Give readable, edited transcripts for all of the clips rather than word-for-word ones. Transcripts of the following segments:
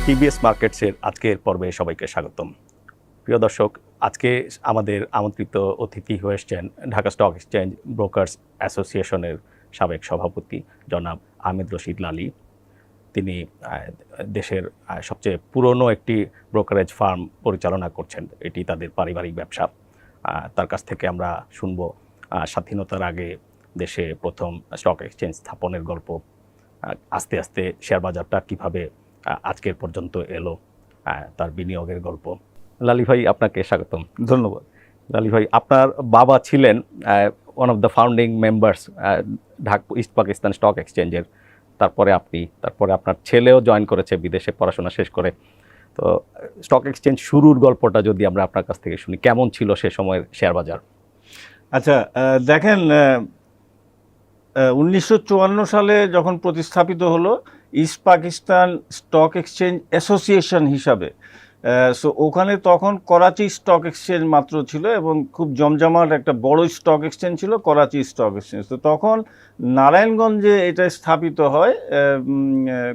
TBS মার্কেটসের আজকের পর্বে সবাইকে স্বাগতম। প্রিয় দর্শক, আজকে আমাদের আমন্ত্রিত অতিথি হয়ে এসেছেন ঢাকা স্টক এক্সচেঞ্জ ব্রোকার্স অ্যাসোসিয়েশনের সাবেক সভাপতি জনাব আহমেদ রশিদ লালী। তিনি দেশের সবচেয়ে পুরনো একটি ব্রোকারেজ ফার্ম পরিচালনা করছেন, এটি তাদের পারিবারিক ব্যবসা। তার কাছ থেকে আমরা শুনব স্বাধীনতার আগে দেশে প্রথম স্টক এক্সচেঞ্জ স্থাপনের গল্প, আস্তে আস্তে শেয়ার বাজারটা কীভাবে আজকের পর্যন্ত এলো, তার বিনিয়োগের গল্প। লালী ভাই, আপনাকে স্বাগতম। ধন্যবাদ। লালী ভাই, আপনার বাবা ছিলেন one of the founding members Dhaka east Pakistan stock এক্সচেঞ্জের, তারপরে আপনার ছেলেও জয়েন করেছে বিদেশে পড়াশোনা শেষ করে। তো স্টক এক্সচেঞ্জ শুরুর গল্পটা যদি আমরা আপনার কাছ থেকে শুনি, কেমন ছিল সে সময়ের শেয়ার বাজার? আচ্ছা, দেখেন, 1954 সালে যখন প্রতিস্থাপিত হলো east Pakistan stock exchange association হিসাবে, সো ওখানে তখন করাচি স্টক এক্সচেঞ্জ মাত্র ছিল এবং খুব জমজমাট একটা বড় স্টক এক্সচেঞ্জ ছিল করাচি স্টক এক্সচেঞ্জ। তো তখন নারায়ণগঞ্জে এটা স্থাপিত হয়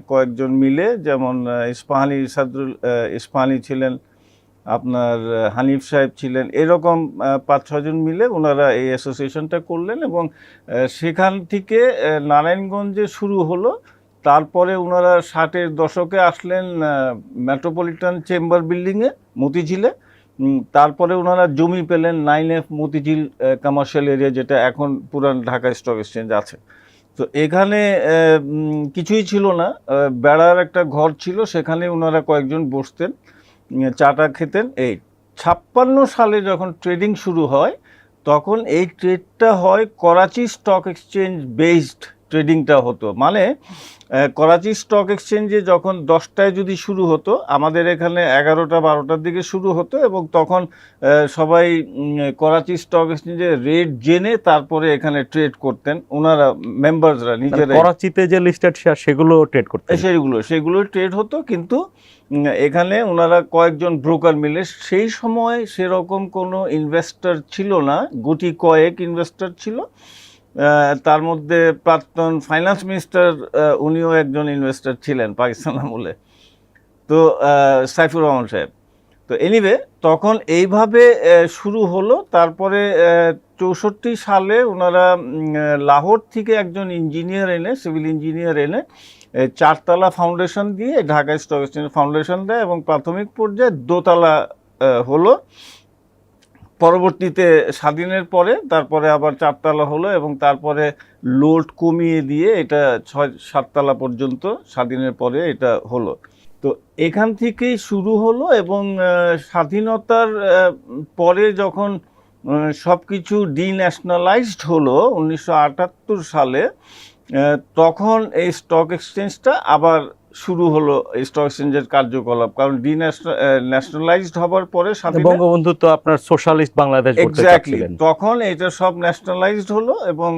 কয়েকজন মিলে, যেমন ইস্পাহানি ছিলেন, আপনার হানিফ সাহেব ছিলেন, এরকম 5-6 জন মিলে ওনারা এই অ্যাসোসিয়েশনটা করলেন এবং সেখান থেকে নারায়ণগঞ্জে শুরু হলো। তারপরে ওনারা 60-এর দশকে আসলেন মেট্রোপলিটন চেম্বার বিল্ডিংয়ে মতিঝিলে। তারপরে ওনারা জমি পেলেন 9F মতিঝিল কমার্শিয়াল এরিয়া, যেটা এখন পুরান ঢাকা স্টক এক্সচেঞ্জ আছে। তো এখানে কিছুই ছিল না, বেড়ার একটা ঘর ছিল, সেখানে ওনারা কয়েকজন বসতেন, চাটা খেতেন। এই 56 সালে যখন ট্রেডিং শুরু হয়, তখন এই ট্রেডটা হয় করাচি স্টক এক্সচেঞ্জ বেসড ট্রেডিংটা হতো। মানে করাচি স্টক এক্সচেঞ্জে যখন 10টায় যদি শুরু হতো, আমাদের এখানে 11টা-12টার দিকে শুরু হতো এবং তখন সবাই করাচি স্টক এক্সচেঞ্জে রেট জেনে তারপরে এখানে ট্রেড করতেন ওনারা, মেম্বারসরা নিজেরা। করাচিতে যে লিস্টেড শেয়ার সেগুলো ট্রেড করতেন, সেগুলো ট্রেড হতো, কিন্তু এখানে ওনারা কয়েকজন ব্রোকার মিলে, সেই সময় সেরকম কোনো ইনভেস্টর ছিল না, গুটি কয়েক ইনভেস্টর ছিল। তার মধ্যে প্রাক্তন ফাইন্যান্স মিনিস্টার উনিও একজন ইনভেস্টর ছিলেন পাকিস্তান আমলে, তো সাইফুর রহমান সাহেব। তো এনিওয়ে, তখন এইভাবে শুরু হলো। তারপরে 64 সালে ওনারা লাহোর থেকে একজন ইঞ্জিনিয়ার এনে, সিভিল ইঞ্জিনিয়ার এনে 4তলা ফাউন্ডেশন দিয়ে ঢাকা স্টক এক্সচেঞ্জ ফাউন্ডেশন দেয় এবং প্রাথমিক পর্যায়ে 2তলা হলো। পরবর্তীতে স্বাধীনের পরে তারপরে আবার 4তলা হলো এবং তারপরে লোড কমিয়ে দিয়ে এটা 6-7তলা পর্যন্ত স্বাধীনের পরে এটা হলো। তো এখান থেকেই শুরু হলো এবং স্বাধীনতার পরে যখন সব কিছু ডিন্যাশনালাইজড হলো 1978 সালে, তখন এই স্টক এক্সচেঞ্জটা আবার শুরু হলো, স্টক এক্সচেঞ্জের কার্যকলাপ। কারণ ন্যাশনালাইজড হবার পরে বঙ্গবন্ধু তো আপনার সোশ্যালিস্ট বাংলাদেশ, এক্স্যাক্টলি, তখন এটা সব ন্যাশনালাইজড হলো এবং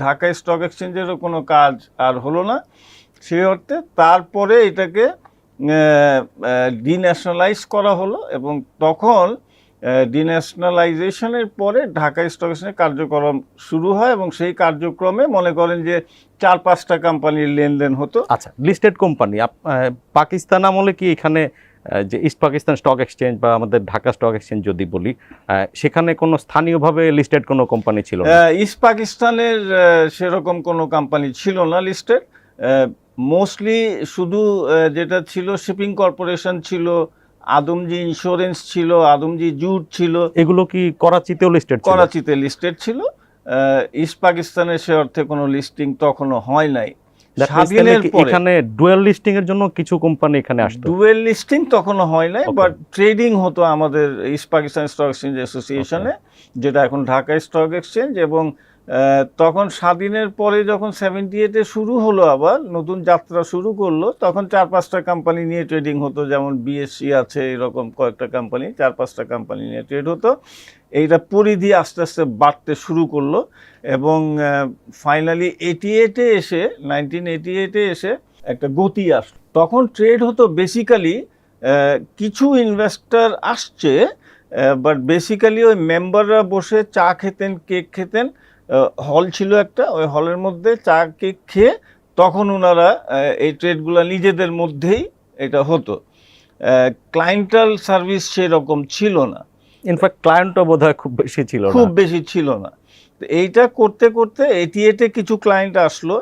ঢাকা স্টক এক্সচেঞ্জেরও কোনো কাজ আর হলো না সেই অর্থে। তারপরে এটাকে ডিন্যাশনালাইজ করা হলো এবং তখন ডিন্যাশনালাইজেশনের পরে ঢাকা স্টক এক্সচেঞ্জের কার্যক্রম শুরু হয় এবং সেই কার্যক্রমে মনে করেন যে 4-5টা কোম্পানির লেনদেন হতো। আচ্ছা, লিস্টেড কোম্পানি পাকিস্তান আমলে কি এখানে যে ইস্ট পাকিস্তান স্টক এক্সচেঞ্জ বা আমাদের ঢাকা স্টক এক্সচেঞ্জ যদি বলি, সেখানে কোনো স্থানীয়ভাবে লিস্টেড কোনো কোম্পানি ছিল না? ইস্ট পাকিস্তানের সেরকম কোনো কোম্পানি ছিল না লিস্টেড। মোস্টলি শুধু যেটা ছিল শিপিং কর্পোরেশন ছিল, আদমজি ইন্স্যুরেন্স ছিল, আদমজি জুট ছিল। এগুলো কি করাচিতেও লিস্টেড? করাচিতে লিস্টেড ছিল। ইস্ট পাকিস্তানের সে অর্থে কোনো লিস্টিং তখনও হয় নাই। স্বাধীনের পরে এখানে ডুয়াল লিস্টিং এর জন্য কিছু কোম্পানি এখানে আসতো। ডুয়াল লিস্টিং তখনও হয় নাই, বাট ট্রেডিং হতো আমাদের ইস্ট পাকিস্তান স্টক এক্সচেঞ্জ অ্যাসোসিয়েশনে, যেটা এখন ঢাকা স্টক এক্সচেঞ্জ। এবং তখন স্বাধীনের পরে যখন 78-এ শুরু হলো, আবার নতুন যাত্রা শুরু করলো, তখন 4-5টা কোম্পানি নিয়ে ট্রেডিং হতো, যেমন বিএসসি আছে, এরকম কয়েকটা কোম্পানি, 4-5টা কোম্পানি নিয়ে ট্রেড হতো। এইটা পরিধি আস্তে আস্তে বাড়তে শুরু করলো এবং ফাইনালি 1988-এ এসে একটা গতি আসলো। তখন ট্রেড হতো বেসিক্যালি, কিছু ইনভেস্টর আসছে, বাট বেসিক্যালি ওই মেম্বাররা বসে চা খেতেন, কেক খেতেন। হল ছিল একটা, ওই হলের মধ্যে চা কেক খেয়ে তখন ওনারা এই ট্রেডগুলো নিজেদের মধ্যেই এটা হতো। ক্লায়েন্টাল সার্ভিস সেরকম ছিল না, ইনফ্যাক্ট ক্লায়েন্টও বোধহয় খুব বেশি ছিল না। খুব বেশি ছিল না। তো এইটা করতে করতে 88-এ কিছু ক্লায়েন্ট আসলো,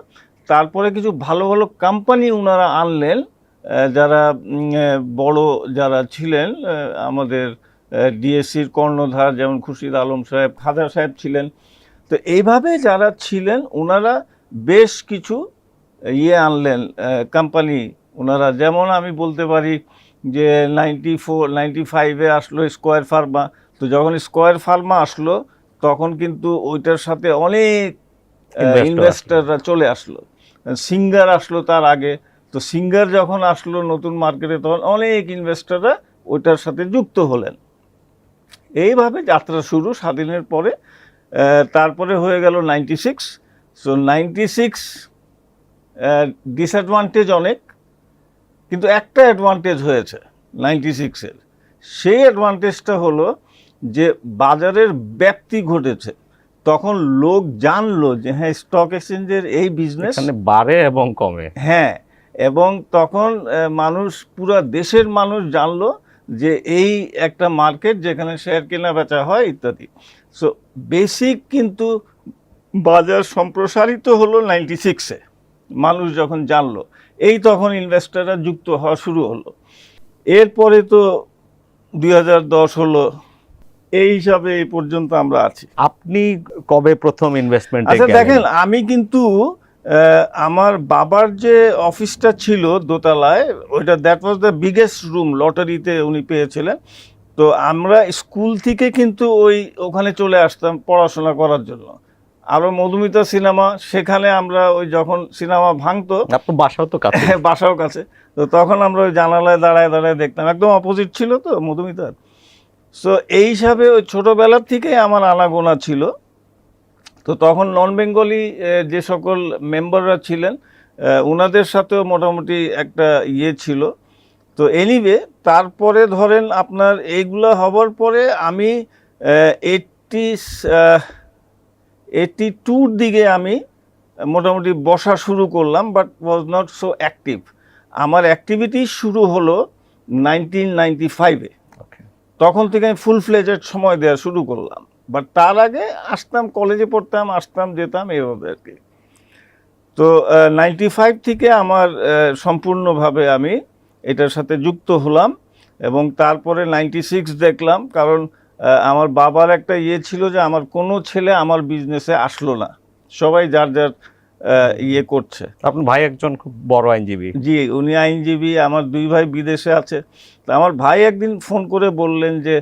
তারপরে কিছু ভালো ভালো কোম্পানি ওনারা আনলেন, যারা বড় যারা ছিলেন, আমাদের ডিএসসির কর্ণধার যেমন খুরশিদ আলম সাহেব, খাজা সাহেব ছিলেন। তো এইভাবে যারা ছিলেন ওনারা বেশ কিছু আনলেন কোম্পানি ওনারা, যেমন আমি বলতে পারি যে 95-এ আসলো স্কয়ার ফার্মা। তো যখন স্কয়ার ফার্মা আসলো তখন কিন্তু ওইটার সাথে অনেক ইনভেস্টররা চলে আসলো। সিঙ্গার আসলো তার আগে। তো সিঙ্গার যখন আসলো নতুন মার্কেটে তখন অনেক ইনভেস্টররা ওইটার সাথে যুক্ত হলেন। এইভাবে যাত্রা শুরু স্বাধীনের পরে। তারপরে হয়ে গেল 96। সো 96 ডিসঅ্যাডভান্টেজ অনেক, কিন্তু একটা অ্যাডভান্টেজ হয়েছে 96-এর। সেই অ্যাডভান্টেজটা হলো যে বাজারের ব্যাপ্তি ঘটেছে। তখন লোক জানলো যে হ্যাঁ স্টক এক্সচেঞ্জের এই বিজনেস বাড়ে এবং কমে। হ্যাঁ, এবং তখন মানুষ, পুরো দেশের মানুষ জানলো যে এই একটা মার্কেট যেখানে শেয়ার কেনা বেচা হয় ইত্যাদি। সো বেসিক কিন্তু বাজার সম্প্রসারিত হলো 96-এ, মানুষ যখন জানলো। এই তখন ইনভেস্টররা যুক্ত হওয়া শুরু হলো। এরপরে তো 2010 হলো, এই হিসাবে এই পর্যন্ত আমরা আছি। আপনি কবে প্রথম ইনভেস্টমেন্ট? আচ্ছা দেখেন, আমি কিন্তু আমার বাবার যে অফিসটা ছিল দোতলায়, ওইটা that was the biggest room, লটারিতে উনি পেয়েছিলেন। তো আমরা স্কুল থেকে কিন্তু ওখানে চলে আসতাম পড়াশোনা করার জন্য। আরও মধুমিতা সিনেমা, সেখানে আমরা ওই যখন সিনেমা ভাঙতো, আপনার বাসাও তো কাছে। বাসাও কাছে, তো তখন আমরা ওই জানালায় দাঁড়ায় দাঁড়ায় দেখতাম, একদম অপোজিট ছিল তো মধুমিতার। সো এই হিসাবে ওই ছোটোবেলার থেকেই আমার আনাগোনা ছিল। তো তখন নন বেঙ্গলি যে সকল মেম্বাররা ছিলেন ওনাদের সাথেও মোটামুটি একটা ছিল। তো এনিওয়ে, তারপরে ধরেন আপনার এইগুলো হবার পরে আমি 82-র দিকে আমি মোটামুটি বসা শুরু করলাম, but was not so active. আমার অ্যাক্টিভিটি শুরু হলো 1995-এ। তখন থেকে আমি ফুল ফ্লেজেড সময় দেওয়া শুরু করলাম। বাট তার আগে আসতাম, কলেজে পড়তাম, আসতাম যেতাম এভাবে আর কি। তো 95 থেকে আমার সম্পূর্ণভাবে আমি এটার সাথে যুক্ত হলাম। এবং তারপরে 96 দেখলাম, কারণ আমার বাবার একটা ছিল যে আমার কোনো ছেলে আমার বিজনেসে আসলো না, সবাই যার যার করছে। আপনার ভাই একজন খুব বড় আইনজীবী। জি, উনি আইনজীবী, আমার 2 ভাই বিদেশে আছে। তো আমার ভাই একদিন ফোন করে বললেন যে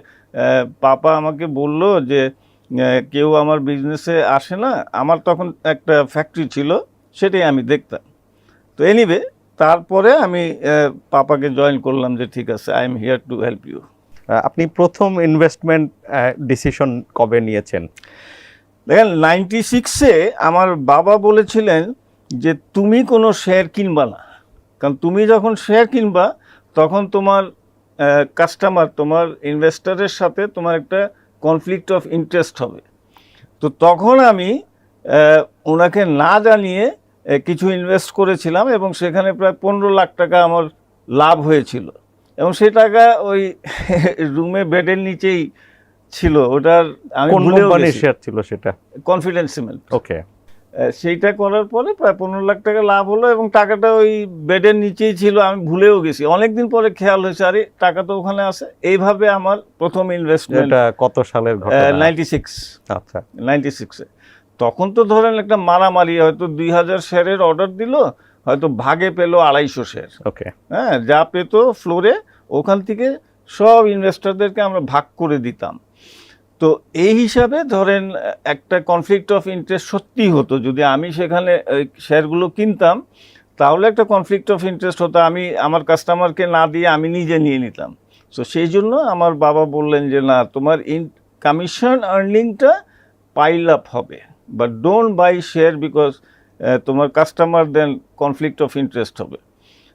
পাপা আমাকে বলল যে কেউ আমার বিজনেসে আসে না। আমার তখন একটা ফ্যাক্টরি ছিল, সেটাই আমি দেখতাম। তো এনিওয়ে, তারপরে আমি পাপাকে জয়েন করলাম যে ঠিক আছে, I am here to help you. আপনি প্রথম ইনভেস্টমেন্ট ডিসিশন কবে নিয়েছেন? দেখেন, 96-এ আমার বাবা বলেছিলেন যে তুমি কোনো শেয়ার কিনবা না, কারণ তুমি যখন শেয়ার কিনবা তখন তোমার কাস্টমার, তোমার ইনভেস্টরের সাথে তোমার একটা কনফ্লিক্ট অফ ইন্টারেস্ট হবে। তো তখন আমি ওনাকে না জানিয়ে কিছু ইনভেস্ট করেছিলাম এবং সেখানে প্রায় 15 লাখ টাকা আমার লাভ হয়েছিল। এবং সেই টাকা ওই রুমে বেডের নিচেই ছিল। ওটার আমি ভুলেও গেছি। শেয়ার ছিল সেটা? Confidence cement. ওকে। সেইটা করার পরে প্রায় 15 লাখ টাকা লাভ হলো এবং টাকাটা ওই বেডের নিচেই ছিল, আমি ভুলেও গেছি। অনেকদিন পরে খেয়াল হয়েছে আরে টাকা তো ওখানে আছে। এইভাবে আমার প্রথম ইনভেস্টমেন্ট। এটা কত সালের ঘটনা? 96। আচ্ছা, 96-এ। তখন তো ধরেন একটা মারামারি, হয়তো 2000 শেয়ারের অর্ডার দিল, হয়তো ভাগে পেলো 250 শেয়ার। ওকে। হ্যাঁ, যা পেতো ফ্লোরে ওখান থেকে সব ইনভেস্টরদেরকে আমরা ভাগ করে দিতাম। তো এই হিসাবে ধরেন একটা কনফ্লিক্ট অফ ইন্টারেস্ট সত্যি হতো। যদি আমি সেখানে ওই শেয়ারগুলো কিনতাম তাহলে একটা কনফ্লিক্ট অফ ইন্টারেস্ট হতো, আমি আমার কাস্টমারকে না দিয়ে আমি নিজে নিয়ে নিতাম। সো সেই জন্য আমার বাবা বললেন যে না, তোমার কমিশন আর্নিংটা পাইল আপ হবে, but don't buy share because তোমার customer then conflict of interest হবে।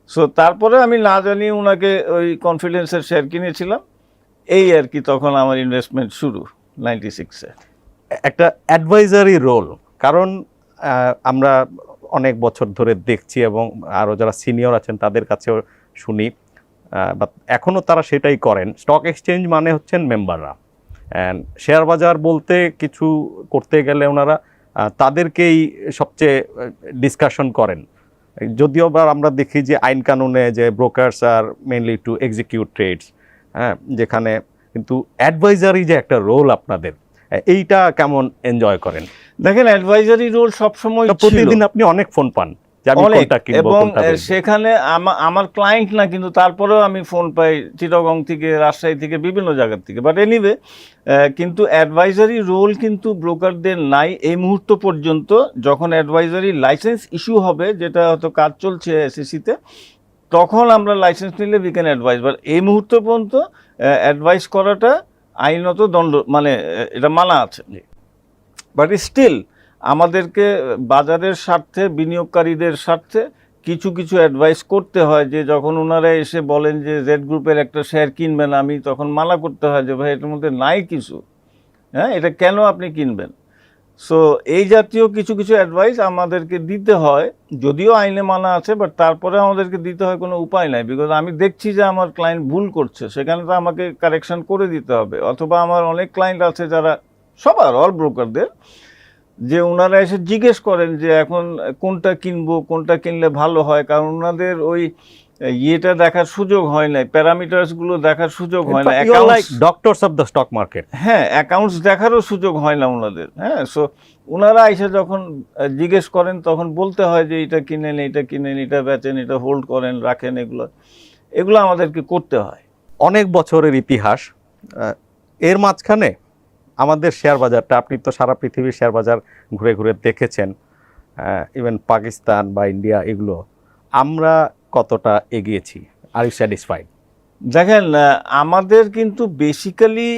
সো তারপরে আমি না জানিয়ে ওনাকে ওই কনফিডেন্সের শেয়ার কিনেছিলাম। এই আর কি তখন আমার ইনভেস্টমেন্ট শুরু 96-এ। একটা অ্যাডভাইজারি রোল, কারণ আমরা অনেক বছর ধরে দেখছি এবং আরও যারা সিনিয়র আছেন তাদের কাছেও শুনি বাট এখনও তারা সেটাই করেন। স্টক এক্সচেঞ্জ মানে হচ্ছেন মেম্বাররা, অ্যান্ড শেয়ার বাজার বলতে কিছু করতে গেলে ওনারা তাদেরকেই সবচেয়ে ডিসকাশন করেন। যদিও বা আমরা দেখি যে আইন কানুনে যে brokers are mainly to execute trades, হ্যাঁ, যেখানে কিন্তু অ্যাডভাইজারি যে একটা রোল আপনাদের, এইটা কেমন এনজয় করেন? দেখেন, অ্যাডভাইজারি রোল সবসময় প্রতিদিন আপনি অনেক ফোন পান যে আমি কোনটা কিনবো, এবং কোনটা বেচবো। সেখানে আমার ক্লায়েন্ট না, কিন্তু তারপরেও আমি ফোন পাই চিটাগং থেকে, রাজশাহী থেকে, বিভিন্ন জায়গা থেকে। বাট এনিওয়ে, কিন্তু অ্যাডভাইজারি রোল কিন্তু ব্রোকারদের নাই এই মুহূর্ত পর্যন্ত। যখন অ্যাডভাইজারি লাইসেন্স ইস্যু হবে, যেটা হয়তো কাজ চলছে এসএসসিতে, তখন আমরা লাইসেন্স নিলে উই ক্যান অ্যাডভাইস। বাট এই মুহূর্ত পর্যন্ত অ্যাডভাইস করাটা আইনত দণ্ড, মানে এটা মানা আছে। বাট স্টিল আমাদেরকে বাজারের স্বার্থে, বিনিয়োগকারীদের স্বার্থে কিছু কিছু অ্যাডভাইস করতে হয়। যে যখন ওনারা এসে বলেন যে জেড গ্রুপের একটা শেয়ার কিনবেন, আমি তখন মানা করতে হয় যে ভাই এটার মধ্যে নাই কিছু, হ্যাঁ, এটা কেন আপনি কিনবেন? সো এই জাতীয় কিছু কিছু অ্যাডভাইস আমাদেরকে দিতে হয়, যদিও আইনে মানা আছে, বাট তারপরে আমাদেরকে দিতে হয়, কোনো উপায় নাই। বিকজ আমি দেখছি যে আমার ক্লায়েন্ট ভুল করছে, সেখানে তো আমাকে কারেকশন করে দিতে হবে। অথবা আমার অনেক ক্লায়েন্ট আছে যারা, সবার, অল ব্রোকারদের, যে ওনারা এসে জিজ্ঞেস করেন যে এখন কোনটা কিনবো, কোনটা কিনলে ভালো হয়, কারণ ওনাদের ওই ইয়েটা দেখার সুযোগ হয় না, প্যারামিটার্সগুলো দেখার সুযোগ হয় না, doctors of the stock market, হ্যাঁ, অ্যাকাউন্টস দেখারও সুযোগ হয় না ওনাদের। হ্যাঁ, সো ওনারা এসে যখন জিজ্ঞেস করেন, তখন বলতে হয় যে এটা কিনেন, এটা কিনেন, এটা বেচেন, এটা হোল্ড করেন, রাখেন, এগুলো আমাদেরকে করতে হয়। অনেক বছরের ইতিহাস। এর মাঝখানে আমাদের শেয়ার বাজারটা, আপনি তো সারা পৃথিবীর শেয়ার বাজার ঘুরে ঘুরে দেখেছেন, ইভেন পাকিস্তান বা ইন্ডিয়া, এগুলো আমরা কতটা এগিয়েছি? Are you satisfied? দেখেন, আমাদের কিন্তু বেসিক্যালি,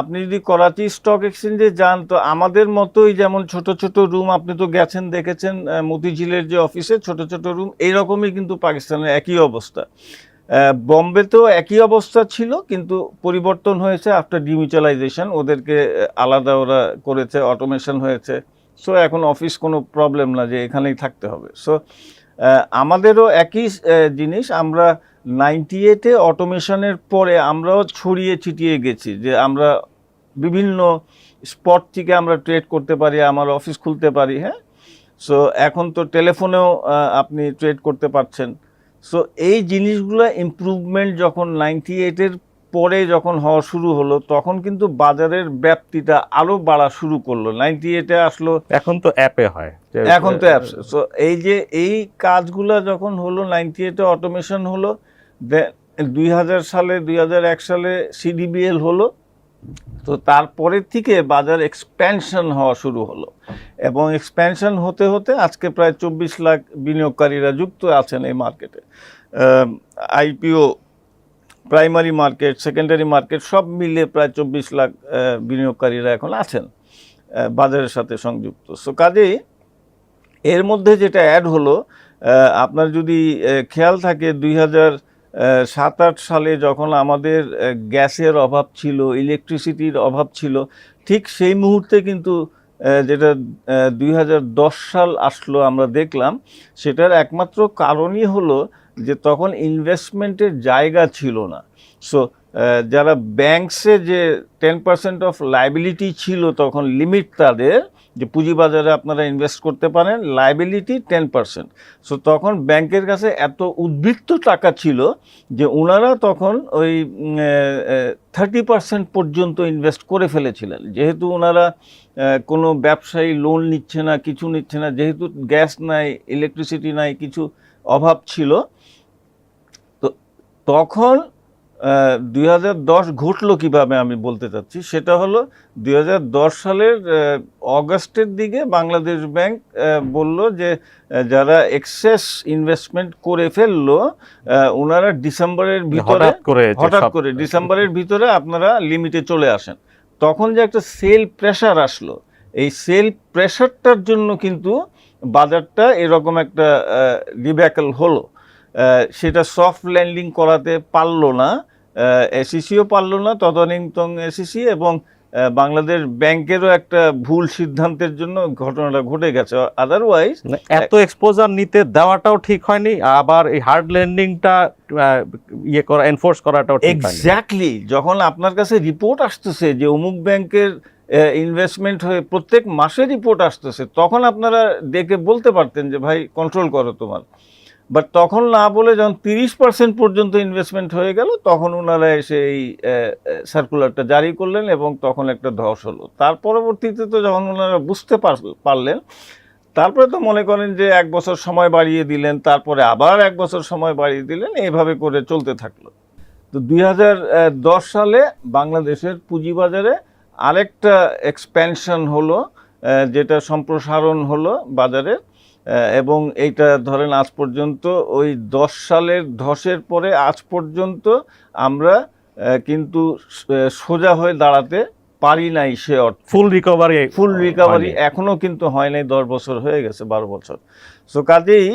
আপনি যদি করাচি স্টক এক্সচেঞ্জে যান, তো আমাদের মতোই, যেমন ছোট ছোট রুম, আপনি তো গেছেন, দেখেছেন মতিঝিলের যে অফিসে ছোট ছোট রুম, এইরকমই কিন্তু পাকিস্তানের একই অবস্থা। বম্বেতেও একই অবস্থা ছিল, কিন্তু পরিবর্তন হয়েছে আফটার ডিমিউচুয়ালাইজেশন, ওদেরকে আলাদা ওরা করেছে, অটোমেশন হয়েছে। সো এখন অফিস কোনো প্রবলেম না যে এখানেই থাকতে হবে। সো আমাদেরও একই জিনিস। আমরা 98-এ অটোমেশনের পরে আমরাও ছড়িয়ে ছিটিয়ে গেছি, যে আমরা বিভিন্ন স্পট থেকে আমরা ট্রেড করতে পারি, আমার অফিস খুলতে পারি। হ্যাঁ, সো এখন তো টেলিফোনেও আপনি ট্রেড করতে পারছেন। সো এই জিনিসগুলো ইমপ্রুভমেন্ট যখন 98-এর পরে যখন হওয়া শুরু হলো, তখন কিন্তু বাজারের ব্যাপ্তিটা আরও বাড়া শুরু করলো। 98-এ আসলো, এখন তো অ্যাপে হয়, এখন তো অ্যাপস। সো এই যে এই কাজগুলো যখন হলো, 98-এ অটোমেশন হলো, 2000 সালে, 2001 সালে সিডিবিএল হলো। তো তারপরের থেকে বাজার এক্সপ্যানশন হওয়া শুরু হলো, এবং এক্সপ্যানশন হতে হতে আজকে প্রায় 24 লাখ বিনিয়োগকারীরা যুক্ত আছেন এই মার্কেটে। IPO, primary market, secondary market সব মিলে প্রায় 24 লাখ বিনিয়োগকারীরা এখন আছেন বাজারের সাথে সংযুক্ত। সো কাজেই এর মধ্যে যেটা অ্যাড হলো, আপনার যদি খেয়াল থাকে, 2007-8 সালে যখন আমাদের গ্যাসের অভাব ছিল, ইলেকট্রিসিটির অভাব ছিল, ঠিক সেই মুহূর্তে কিন্তু যেটা 2010 সাল আসলো, আমরা দেখলাম সেটার একমাত্র কারণই হলো যে তখন ইনভেস্টমেন্টের জায়গা ছিল না। সো যারা ব্যাংকসে যে 10% অফ লাইবিলিটি ছিল, তখন লিমিট তাদের, যে পুঁজিবাজারে আপনারা ইনভেস্ট করতে পারেন, লাইবিলিটি 10%। সো তখন ব্যাংকের কাছে এত উদ্বৃত্ত টাকা ছিল যে ওনারা তখন ওই 30% পর্যন্ত ইনভেস্ট করে ফেলেছিলেন। যেহেতু ওনারা কোনো ব্যবসায়ী লোন নিচ্ছে না, কিছু নিচ্ছে না, যেহেতু গ্যাস নাই, ইলেকট্রিসিটি নাই, কিছু অভাব ছিল। তো তখন 2010 ঘটলো কিভাবে আমি বলতে চাচ্ছি, সেটা হলো 2010 সালের অগাস্টের দিকে বাংলাদেশ ব্যাংক বলল যে যারা এক্সেস ইনভেস্টমেন্ট করে ফেললো, ওনারা ডিসেম্বরের ভিতরে, হঠাৎ করে ডিসেম্বরের ভিতরে আপনারা লিমিটে চলে আসেন। তখন যে একটা সেল প্রেশার আসলো, এই সেল প্রেশারটার জন্য কিন্তু বাজারটা এরকম একটা ডিব্যাকল হলো। সেটা সফট ল্যান্ডিং করাতে পারলো না, এসিসিও পারলো না, তদানীন্তন এসিসি, এবং বাংলাদেশ ব্যাংকেরও একটা ভুল সিদ্ধান্তের জন্য ঘটনাটা ঘটে গেছে। আদারওয়াইজ এত এক্সপোজার নিতে দেওয়াটাও ঠিক হয়নি, আবার এই হার্ড ল্যান্ডিংটা ইয়ে করা, এনফোর্স করাটাও ঠিক হয়নি। এক্স্যাক্টলি, যখন আপনার কাছে রিপোর্ট আসতেছে যে অমুক ব্যাংকের ইনভেস্টমেন্ট হয়ে প্রত্যেক মাসে রিপোর্ট আসতেছে, তখন আপনারা দেখে বলতে পারতেন যে ভাই কন্ট্রোল করো তোমার। বাট তখন না বলে যখন 30% পর্যন্ত ইনভেস্টমেন্ট হয়ে গেল, তখন ওনারা এসে এই সার্কুলারটা জারি করলেন এবং তখন একটা ধস হলো। তার পরবর্তীতে তো যখন ওনারা বুঝতে পারলেন, তারপরে তো মনে করেন যে 1 বছর সময় বাড়িয়ে দিলেন, তারপরে আবার 1 বছর সময় বাড়িয়ে দিলেন, এইভাবে করে চলতে থাকলো। তো 2010 সালে বাংলাদেশের পুঁজিবাজারে আরেকটা এক্সপ্যানশন হলো, যেটা সম্প্রসারণ হলো বাজারে, এবং এইটা ধরেন আজ পর্যন্ত ওই 10 সালের ধসের পরে আজ পর্যন্ত আমরা কিন্তু সোজা হয়ে দাঁড়াতে পারি নাই। সে ফুল রিকভারি এখনো কিন্তু হয় নাই, 10 বছর হয়ে গেছে, 12 বছর। সো কাজেই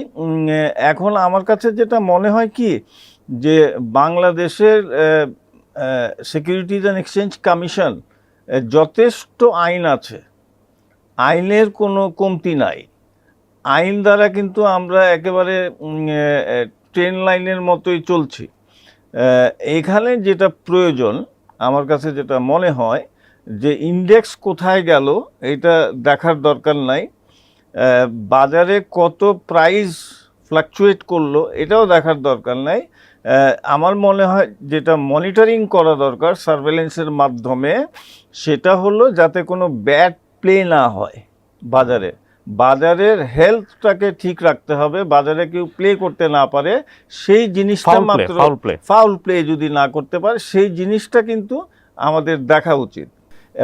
এখন আমার কাছে যেটা মনে হয় কি, যে বাংলাদেশের সিকিউরিটিজ অ্যান্ড এক্সচেঞ্জ কমিশন যথেষ্ট আইন আছে, আইনের কোনো কমতি নাই। আইন দ্বারা কিন্তু আমরা একেবারে ট্রেন লাইনের মতোই চলছি। এখানে যেটা প্রয়োজন আমার কাছে যেটা মনে হয়, যে ইন্ডেক্স কোথায় গেল এটা দেখার দরকার নাই, বাজারে কত প্রাইস ফ্লাকচুয়েট করলো এটাও দেখার দরকার নাই। আমার মনে হয় যেটা মনিটরিং করা দরকার সার্ভেলেন্সের মাধ্যমে, সেটা হলো যাতে কোনো ব্যাড প্লে না হয় বাজারে। বাজারের হেলথটাকে ঠিক রাখতে হবে, বাজারে কেউ প্লে করতে না পারে সেই জিনিসটা, মাত্র ফাউল প্লে যদি না করতে পারে সেই জিনিসটা কিন্তু আমাদের দেখা উচিত।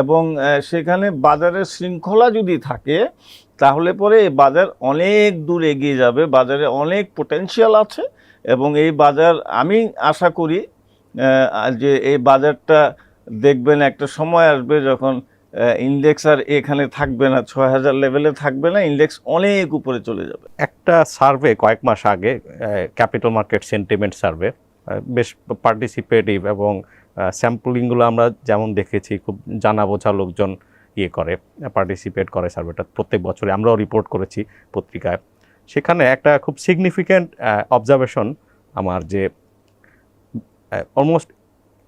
এবং সেখানে বাজারের শৃঙ্খলা যদি থাকে, তাহলে পরে এই বাজার অনেক দূর এগিয়ে যাবে, বাজারে অনেক পোটেনশিয়াল আছে। এবং এই বাজার আমি আশা করি যে এই বাজারটা দেখবেন একটা সময় আসবে যখন ইন্ডেক্স আর এখানে থাকবে না, 6000 লেভেলে থাকবে না, ইন্ডেক্স অনেক উপরে চলে যাবে। একটা সার্ভে কয়েক মাস আগে, ক্যাপিটাল মার্কেট সেন্টিমেন্ট সার্ভে, বেশ পার্টিসিপেটিভ, এবং স্যাম্পলিংগুলো আমরা যেমন দেখেছি খুব জানা বোঝা লোকজন পার্টিসিপেট করে সার্ভেটা প্রত্যেক বছরে, আমরাও রিপোর্ট করেছি পত্রিকায়। সেখানে একটা খুব সিগনিফিক্যান্ট অবজারভেশন আমার, যে অলমোস্ট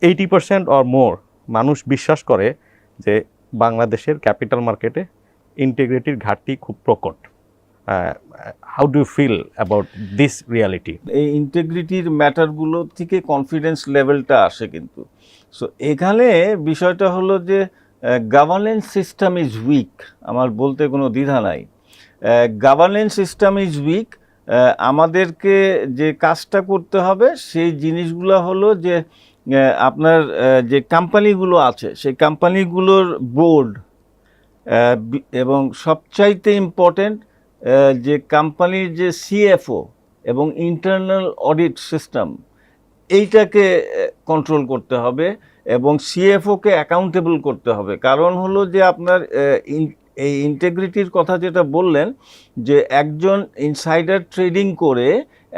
80% অর মোর মানুষ বিশ্বাস করে যে বাংলাদেশের ক্যাপিটাল মার্কেটে ইন্টিগ্রিটির ঘাটতি খুব প্রকট। How do you feel about this reality? এই ইন্টিগ্রিটির ম্যাটারগুলো থেকে কনফিডেন্স লেভেলটা আসে কিন্তু। সো এখানে বিষয়টা হলো যে গভর্নেন্স সিস্টেম ইজ উইক, আমার বলতে কোনো দ্বিধা নাই। Governance system is weak. আমাদেরকে যে কাজটা করতে হবে সেই জিনিসগুলো হলো যে আপনার যে কোম্পানিগুলো আছে সেই কোম্পানিগুলোর বোর্ড, এবং সবচাইতে ইম্পর্টেন্ট যে কোম্পানির যে সিএফও এবং ইন্টারনাল অডিট সিস্টেম, এইটাকে কন্ট্রোল করতে হবে এবং সিএফওকে অ্যাকাউন্টেবল করতে হবে। কারণ হলো যে আপনার এই ইন্টিগ্রিটির কথা যেটা বললেন, যে একজন ইনসাইডার ট্রেডিং করে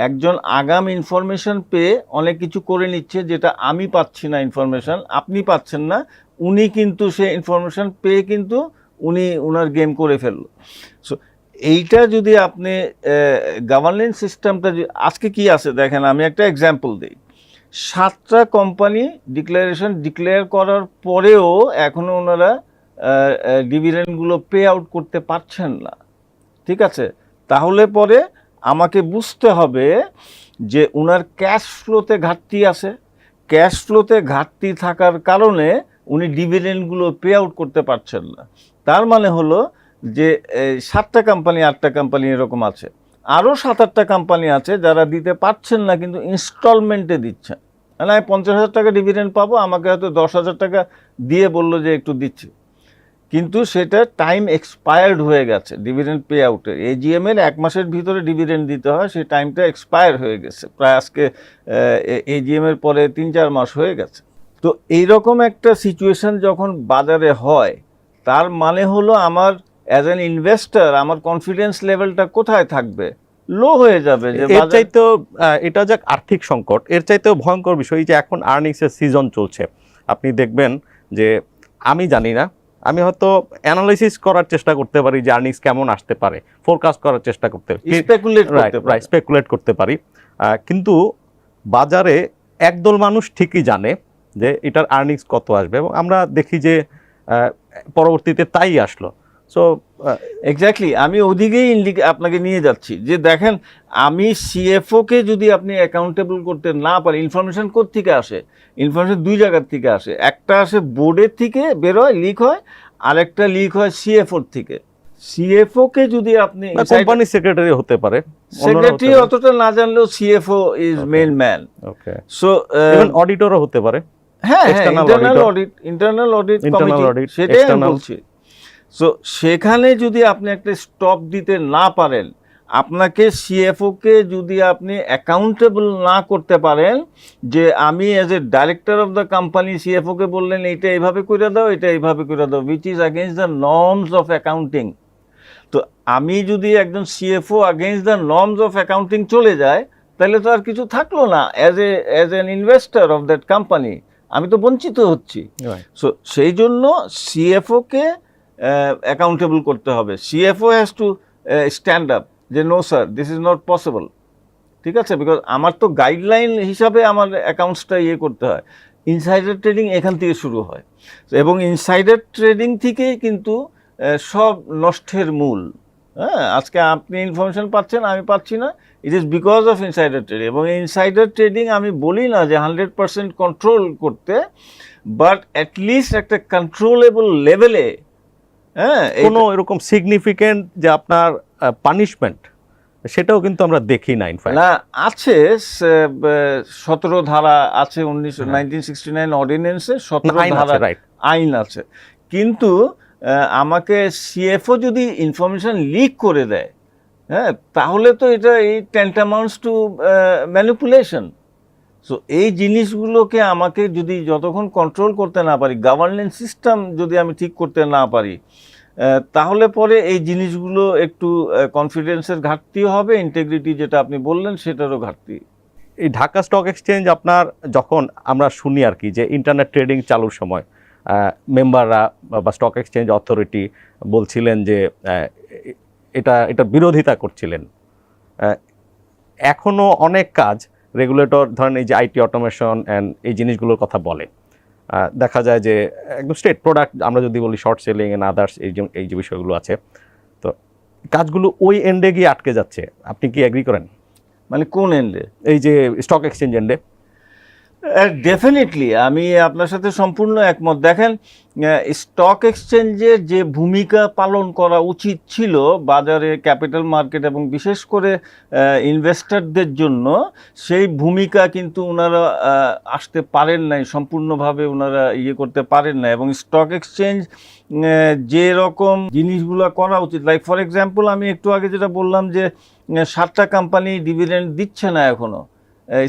একজন আগাম ইনফরমেশন পেয়ে অনেক কিছু করে নিচ্ছে, যেটা আমি পাচ্ছি না ইনফরমেশন, আপনি পাচ্ছেন না, উনি কিন্তু সে ইনফরমেশন পেয়ে কিন্তু উনি ওনার গেম করে ফেললো। সো এইটা যদি আপনি গভর্নেন্স সিস্টেমটা, আজকে কি আছে দেখেন, আমি একটা এক্সাম্পল দিই। 7টা কোম্পানি ডিক্লেয়ার করার পরেও এখনও ওনারা ডিভিডেন্ডগুলো পে আউট করতে পারছেন না। ঠিক আছে, তাহলে পরে আমাকে বুঝতে হবে যে ওনার ক্যাশ ফ্লোতে ঘাটতি আছে, ক্যাশ ফ্লোতে ঘাটতি থাকার কারণে উনি ডিভিডেন্ডগুলো পে আউট করতে পারছেন না। তার মানে হলো যে 7টা কোম্পানি 8টা কোম্পানি এরকম আছে, আরও 7-8টা কোম্পানি আছে যারা দিতে পারছেন না কিন্তু ইনস্টলমেন্টে দিচ্ছেন। মানে আমি 50,000 টাকা ডিভিডেন্ড পাবো, আমাকে হয়তো 10,000 টাকা দিয়ে বললো যে একটু দিচ্ছি, কিন্তু সেটা টাইম এক্সপায়ার্ড হয়ে গেছে ডিভিডেন্ড পে আউটের। এজিএমের 1 মাসের ভিতরে ডিভিডেন্ড দিতে হয়, সেই টাইমটা এক্সপায়ার হয়ে গেছে, প্রায় আজকে এজিএমের পরে 3-4 মাস হয়ে গেছে। তো এইরকম একটা সিচুয়েশন যখন বাজারে হয়, তার মানে হলো আমার অ্যাজ অ্যান ইনভেস্টর আমার কনফিডেন্স লেভেলটা কোথায় থাকবে? লো হয়ে যাবে। যে এর চাইতেও এটা যাক আর্থিক সংকট, এর চাইতেও ভয়ঙ্কর বিষয় যে এখন আর্নিংসের সিজন চলছে। আপনি দেখবেন যে আমি জানি না, আমি হয়তো অ্যানালাইসিস করার চেষ্টা করতে পারি যে আর্নিংস কেমন আসতে পারে, ফোরকাস্ট করার চেষ্টা করতে পারি, স্পেকুলেট করতে পারি, কিন্তু বাজারে একদল মানুষ ঠিকই জানে যে এটার আর্নিংস কত আসবে, এবং আমরা দেখি যে পরবর্তীতে তাই আসলো। সো এক্স্যাক্টলি আমি ওদিকেই আপনাকে নিয়ে যাচ্ছি যে দেখেন, আমি সিএফওকে যদি আপনি অ্যাকাউন্টেবল করতে না পারেন, ইনফরমেশন কোত্থেকে আসে? ইনফরমেশন দুই জায়গার থেকে আসে, একটা আসে বোর্ডের থেকে বেরোয়, লিক হয়, আরেকটা লিক হয় সিএফওর থেকে। সিএফওকে যদি আপনি কোম্পানি সেক্রেটারি হতে পারে, সেক্রেটারি অতটা না জানলেও CFO is main man. Okay, so even অডিটরও হতে পারে। হ্যাঁ, ইন্টারনাল অডিট কমিটি, সেটাই আমি বলছি। সো সেখানে যদি আপনি একটা স্টপ দিতে না পারেন, আপনাকে সিএফওকে যদি আপনি অ্যাকাউন্টেবল না করতে পারেন, যে আমি as a director of the company সিএফওকে বললেন এটা এইভাবে করে দাও, এটা এইভাবে করে দাও, which is against the norms of accounting. তো আমি যদি একজন CFO against the norms of accounting চলে যায়, তাহলে তো আর কিছু থাকলো না। As an investor of that company আমি তো বঞ্চিত হচ্ছি। সো সেই জন্য সিএফওকে অ্যাকাউন্টেবল করতে হবে। CFO has to stand up যে no sir, this is not possible, ঠিক আছে, বিকজ আমার তো গাইডলাইন হিসাবে আমার অ্যাকাউন্টসটা করতে হয়। ইনসাইডার ট্রেডিং এখান থেকে শুরু হয়, এবং ইনসাইডার ট্রেডিং থেকেই কিন্তু সব নষ্টের মূল। হ্যাঁ, আজকে আপনি ইনফরমেশন পাচ্ছেন, আমি পাচ্ছি না, it is because of insider trading. এবং ইনসাইডার ট্রেডিং আমি বলি না যে 100% কন্ট্রোল করতে, বাট অ্যাটলিস্ট একটা কন্ট্রোলেবল লেভেলে। হ্যাঁ, কোনো এরকম সিগনিফিকেন্ট যে আপনার পানিশমেন্ট, সেটাও কিন্তু আমরা দেখি না। ইনফ্যাক্ট না, আছে 17 ধারা আছে, 1969 অর্ডিন্যান্সে 17 ধারা আইন আছে, কিন্তু আমাকে সিএফও যদি ইনফরমেশন লিক করে দেয়, হ্যাঁ, তাহলে তো এটা ট্যান্টামাউন্টস টু ম্যানিপুলেশন। সো এই জিনিসগুলোকে আমাকে যদি যতক্ষণ কন্ট্রোল করতে না পারি, গভর্নেন্স সিস্টেম যদি আমি ঠিক করতে না পারি, তাহলে পরে এই জিনিসগুলো একটু কনফিডেন্সের ঘাটতি হবে, ইন্টিগ্রিটি যেটা আপনি বললেন সেটারও ঘাটতি। এই ঢাকা স্টক এক্সচেঞ্জ আপনার যখন আমরা শুনি আর কি যে ইন্টারনেট ট্রেডিং চালুর সময় মেম্বাররা বা স্টক এক্সচেঞ্জ অথরিটি বলছিলেন যে এটা বিরোধিতা করছিলেন। এখনও অনেক কাজ রেগুলেটর, ধরেন এই যে আইটি অটোমেশন অ্যান্ড এই জিনিসগুলোর কথা বলে, দেখা যায় যে একদম স্ট্রেট প্রোডাক্ট, আমরা যদি বলি শর্ট সেলিং অ্যান্ড আদার্স, এই যে বিষয়গুলো আছে, তো কাজগুলো ওই এন্ডে গিয়ে আটকে যাচ্ছে। আপনি কি এগ্রি করেন? মানে কোন এন্ডে? এই যে স্টক এক্সচেঞ্জ এন্ডে। ডেফিনেটলি আমি আপনার সাথে সম্পূর্ণ একমত। দেখেন, স্টক এক্সচেঞ্জের যে ভূমিকা পালন করা উচিত ছিল বাজারে, ক্যাপিটাল মার্কেট এবং বিশেষ করে ইনভেস্টরদের জন্য, সেই ভূমিকা কিন্তু ওনারা আসতে পারেন নাই, সম্পূর্ণভাবে ওনারা করতে পারেন না। এবং স্টক এক্সচেঞ্জ যে রকম জিনিসগুলো করা উচিত, লাইক ফর এক্সাম্পল আমি একটু আগে যেটা বললাম যে 7টা কোম্পানি ডিভিডেন্ড দিচ্ছে না এখনও,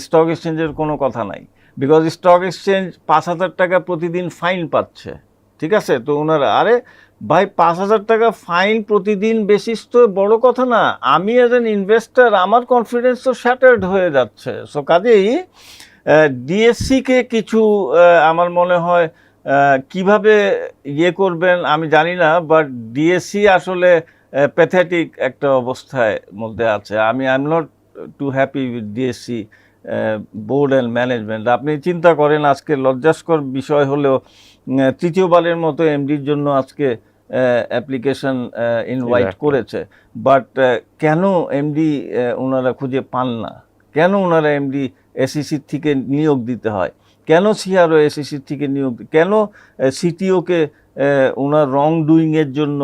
স্টক এক্সচেঞ্জের কোনো কথা নাই, বিকজ স্টক এক্সচেঞ্জ 5,000 টাকা প্রতিদিন ফাইন পাচ্ছে, ঠিক আছে। তো ওনারা, আরে ভাই 5,000 টাকা ফাইন প্রতিদিন বেসিস তো বড় কথা না, আমি অ্যাজ অ্যান ইনভেস্টার আমার কনফিডেন্স তো শ্যাটার্ড হয়ে যাচ্ছে। সো কাজেই ডিএসসিকে কিছু আমার মনে হয় কিভাবে করবেন আমি জানি না, বাট ডিএসসি আসলে প্যাথেটিক একটা অবস্থায় মধ্যে আছে। I am not to happy with DSC board and management. আপনি চিন্তা করেন, আজকে লজ্জাস্কর বিষয় হলেও তৃতীয়বারের মতো এমডির জন্য আজকে অ্যাপ্লিকেশন ইনভাইট করেছে, বাট কেন এমডি ওনারা খুঁজে পান না? কেন ওনারা এমডি এসইসির থেকে নিয়োগ দিতে হয়? কেন সিআরও এসইসির থেকে নিয়োগ, কেন সিটিওকে ওনার রং ডুইংয়ের জন্য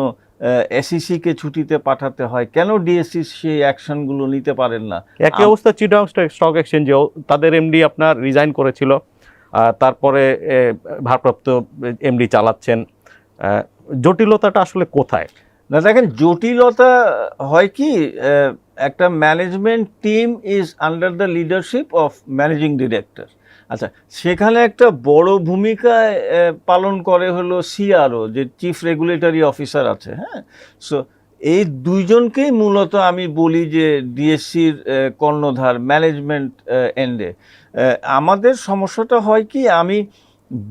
এসইসিকে ছুটিতে পাঠাতে হয়? কেন ডিএসসি সেই অ্যাকশনগুলো নিতে পারেন না? একই অবস্থা চিটাগং স্টক এক্সচেঞ্জেও, তাদের এমডি আপনার রিজাইন করেছিল, তারপরে ভারপ্রাপ্ত এমডি চালাচ্ছেন। জটিলতাটা আসলে কোথায়? না দেখেন, জটিলতা হয় কি, একটা management team is under the leadership of managing director. আচ্ছা, সেখানে একটা বড় ভূমিকা পালন করে হলো সিআরও, যে চিফ রেগুলেটরি অফিসার আছে। হ্যাঁ, সো এই দুইজনকেই মূলত আমি বলি যে ডিএসসির কর্ণধার ম্যানেজমেন্ট এন্ডে। আমাদের সমস্যাটা হয় কি, আমি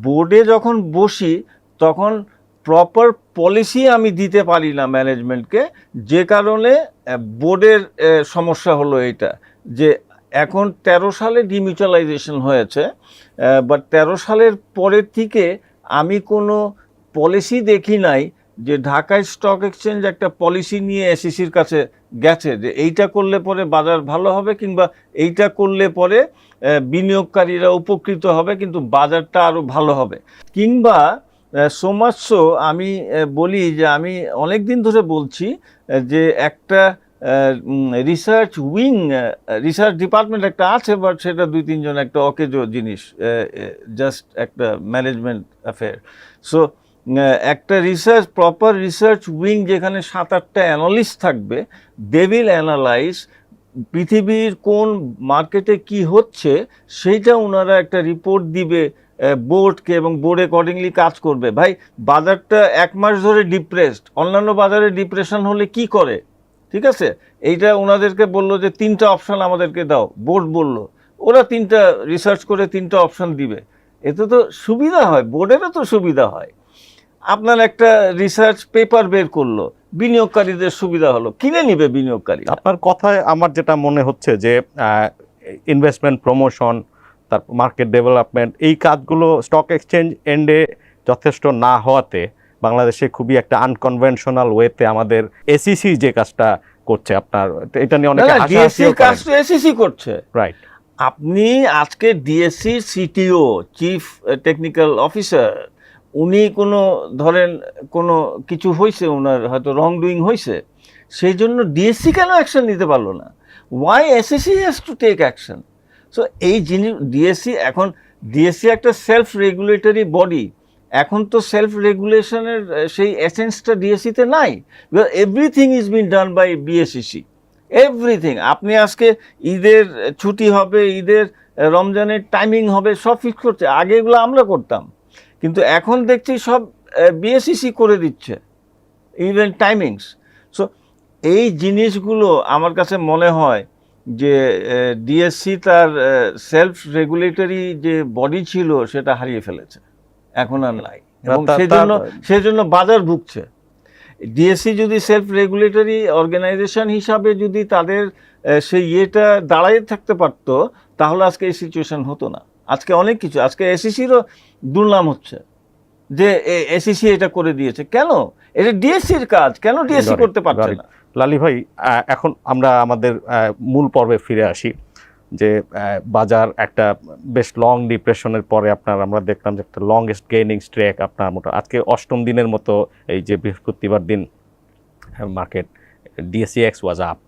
বোর্ডে যখন বসি তখন প্রপার পলিসি আমি দিতে পারি না ম্যানেজমেন্টকে, যে কারণে বোর্ডের সমস্যা হলো এইটা যে এখন 13 সালে ডিমিউচুয়ালাইজেশন হয়েছে, বাট 13 সালের পরের থেকে আমি কোনো পলিসি দেখি নাই যে ঢাকা স্টক এক্সচেঞ্জ একটা পলিসি নিয়ে এসিসির কাছে গেছে যে এইটা করলে পরে বাজার ভালো হবে কিংবা এইটা করলে পরে বিনিয়োগকারীরা উপকৃত হবে কিন্তু বাজারটা আরও ভালো হবে। কিংবা সোমাচ্ছো আমি বলি যে আমি অনেক দিন ধরে বলছি যে একটা রিসার্চ উইং, রিসার্চ ডিপার্টমেন্ট একটা আছে, বাট সেটা 2-3 জন একটা অকেজো জিনিস, জাস্ট একটা ম্যানেজমেন্ট অ্যাফেয়ার। সো একটা রিসার্চ, প্রপার রিসার্চ উইং যেখানে 7-8টা অ্যানালিস্ট থাকবে, দে উইল অ্যানালাইজ পৃথিবীর কোন মার্কেটে কি হচ্ছে সেইটা ওনারা একটা রিপোর্ট দিবে বোর্ডকে এবং বোর্ড অ্যাকর্ডিংলি কাজ করবে। ভাই বাজারটা 1 মাস ধরে ডিপ্রেসড, অন্যান্য বাজারে ডিপ্রেশন হলে কি করে, ঠিক আছে, এইটা ওনাদেরকে বললো যে 3টা অপশান আমাদেরকে দাও, বোর্ড বলল, ওরা 3টা রিসার্চ করে 3টা অপশান দিবে। এতে তো সুবিধা হয়, বোর্ডেরও তো সুবিধা হয়। আপনার একটা রিসার্চ পেপার বের করলো, বিনিয়োগকারীদের সুবিধা হলো, কিনে নিবে বিনিয়োগকারী। আপনার কথায় আমার যেটা মনে হচ্ছে যে ইনভেস্টমেন্ট প্রমোশন, তারপর মার্কেট ডেভেলপমেন্ট, এই কাজগুলো স্টক এক্সচেঞ্জ এন্ডে যথেষ্ট না হওয়াতে বাংলাদেশে খুবই একটা আনকনভেনশনাল ওয়েতে আমাদের এসিসি যে কাজটা করছে, আপনার এটা নিয়ে অনেক ডিএসসি কাজ তো এসিসি করছে, রাইট। আপনি আজকে ডিএসসির সিটিও, চিফ টেকনিক্যাল অফিসার, উনি কোনো ধরেন কোনো কিছু হয়েছে, ওনার হয়তো রং ডুইং হয়েছে, সেই জন্য ডিএসসি কেন অ্যাকশন নিতে পারলো না? Why SSC has to take action? So এই জিনিস ডিএসসি, এখন ডিএসসি একটা সেলফ রেগুলেটরি বডি, এখন তো সেলফ রেগুলেশনের সেই এসেন্সটা ডিএসসিতে নাই, because everything is been done by BSEC, everything. আপনি আজকে ঈদের ছুটি হবে, ঈদের রমজানের টাইমিং হবে, সব ফিক্স করছে। আগে এগুলো আমরা করতাম, কিন্তু এখন দেখছি সব বিএসইসি করে দিচ্ছে, ইভেন টাইমিংস। সো এই জিনিসগুলো আমার কাছে মনে হয় যে ডিএসসি তার সেলফ রেগুলেটরি যে বডি ছিল সেটা হারিয়ে ফেলেছে, এখন আর নাই, এবং সেজন্য বাজার ভুগছে। ডিএসসি যদি সেলফ রেগুলেটরি অর্গানাইজেশন হিসাবে যদি তাদের সেই ইয়েটা দাঁড়াই থাকতে পারতো, তাহলে আজকে এই সিচুয়েশন হতো না। আজকে অনেক কিছু, আজকে এসিসিরও দুর্নাম হচ্ছে যে এসিসি এটা করে দিয়েছে, কেন? এটা ডিএসসির কাজ, কেন ডিএসসি করতে পারছে না? লালি ভাই, এখন আমরা আমাদের মূল পর্বে ফিরে আসি যে বাজার একটা বেশ লং ডিপ্রেশনের পরে আমরা দেখলাম যে একটা লংগেস্ট গেইনিং স্ট্রেক আপনার মতো আজকে 8ম দিনের মতো, এই যে বৃহস্পতিবার দিন মার্কেট ডিএসইএক্স ওয়াজ আপ।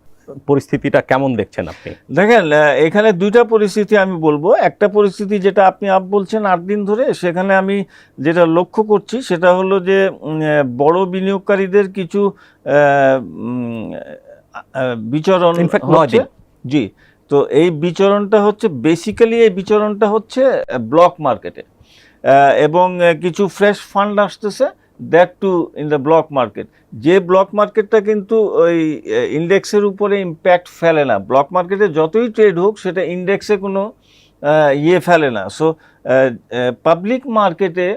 পরিস্থিতিটা কেমন দেখছেন আপনি? দেখেন, এখানে 2টা পরিস্থিতি আমি বলবো। একটা পরিস্থিতি যেটা আপনি আপ বলছেন 8 দিন ধরে, সেখানে আমি যেটা লক্ষ্য করছি সেটা হলো যে বড় বিনিয়োগকারীদের কিছু বিচরণ হচ্ছে। জি, তো এই বিচরণটা হচ্ছে বেসিক্যালি, এই বিচরণটা হচ্ছে ব্লক মার্কেটে, এবং কিছু ফ্রেশ ফান্ড আসতেছে, that to in the block market. যে ব্লক মার্কেটটা কিন্তু ওই ইন্ডেক্সের উপরে ইম্প্যাক্ট ফেলে না, ব্লক মার্কেটে যতই ট্রেড হোক সেটা ইন্ডেক্সে কোনো ইয়ে ফেলে না। সো পাবলিক মার্কেটে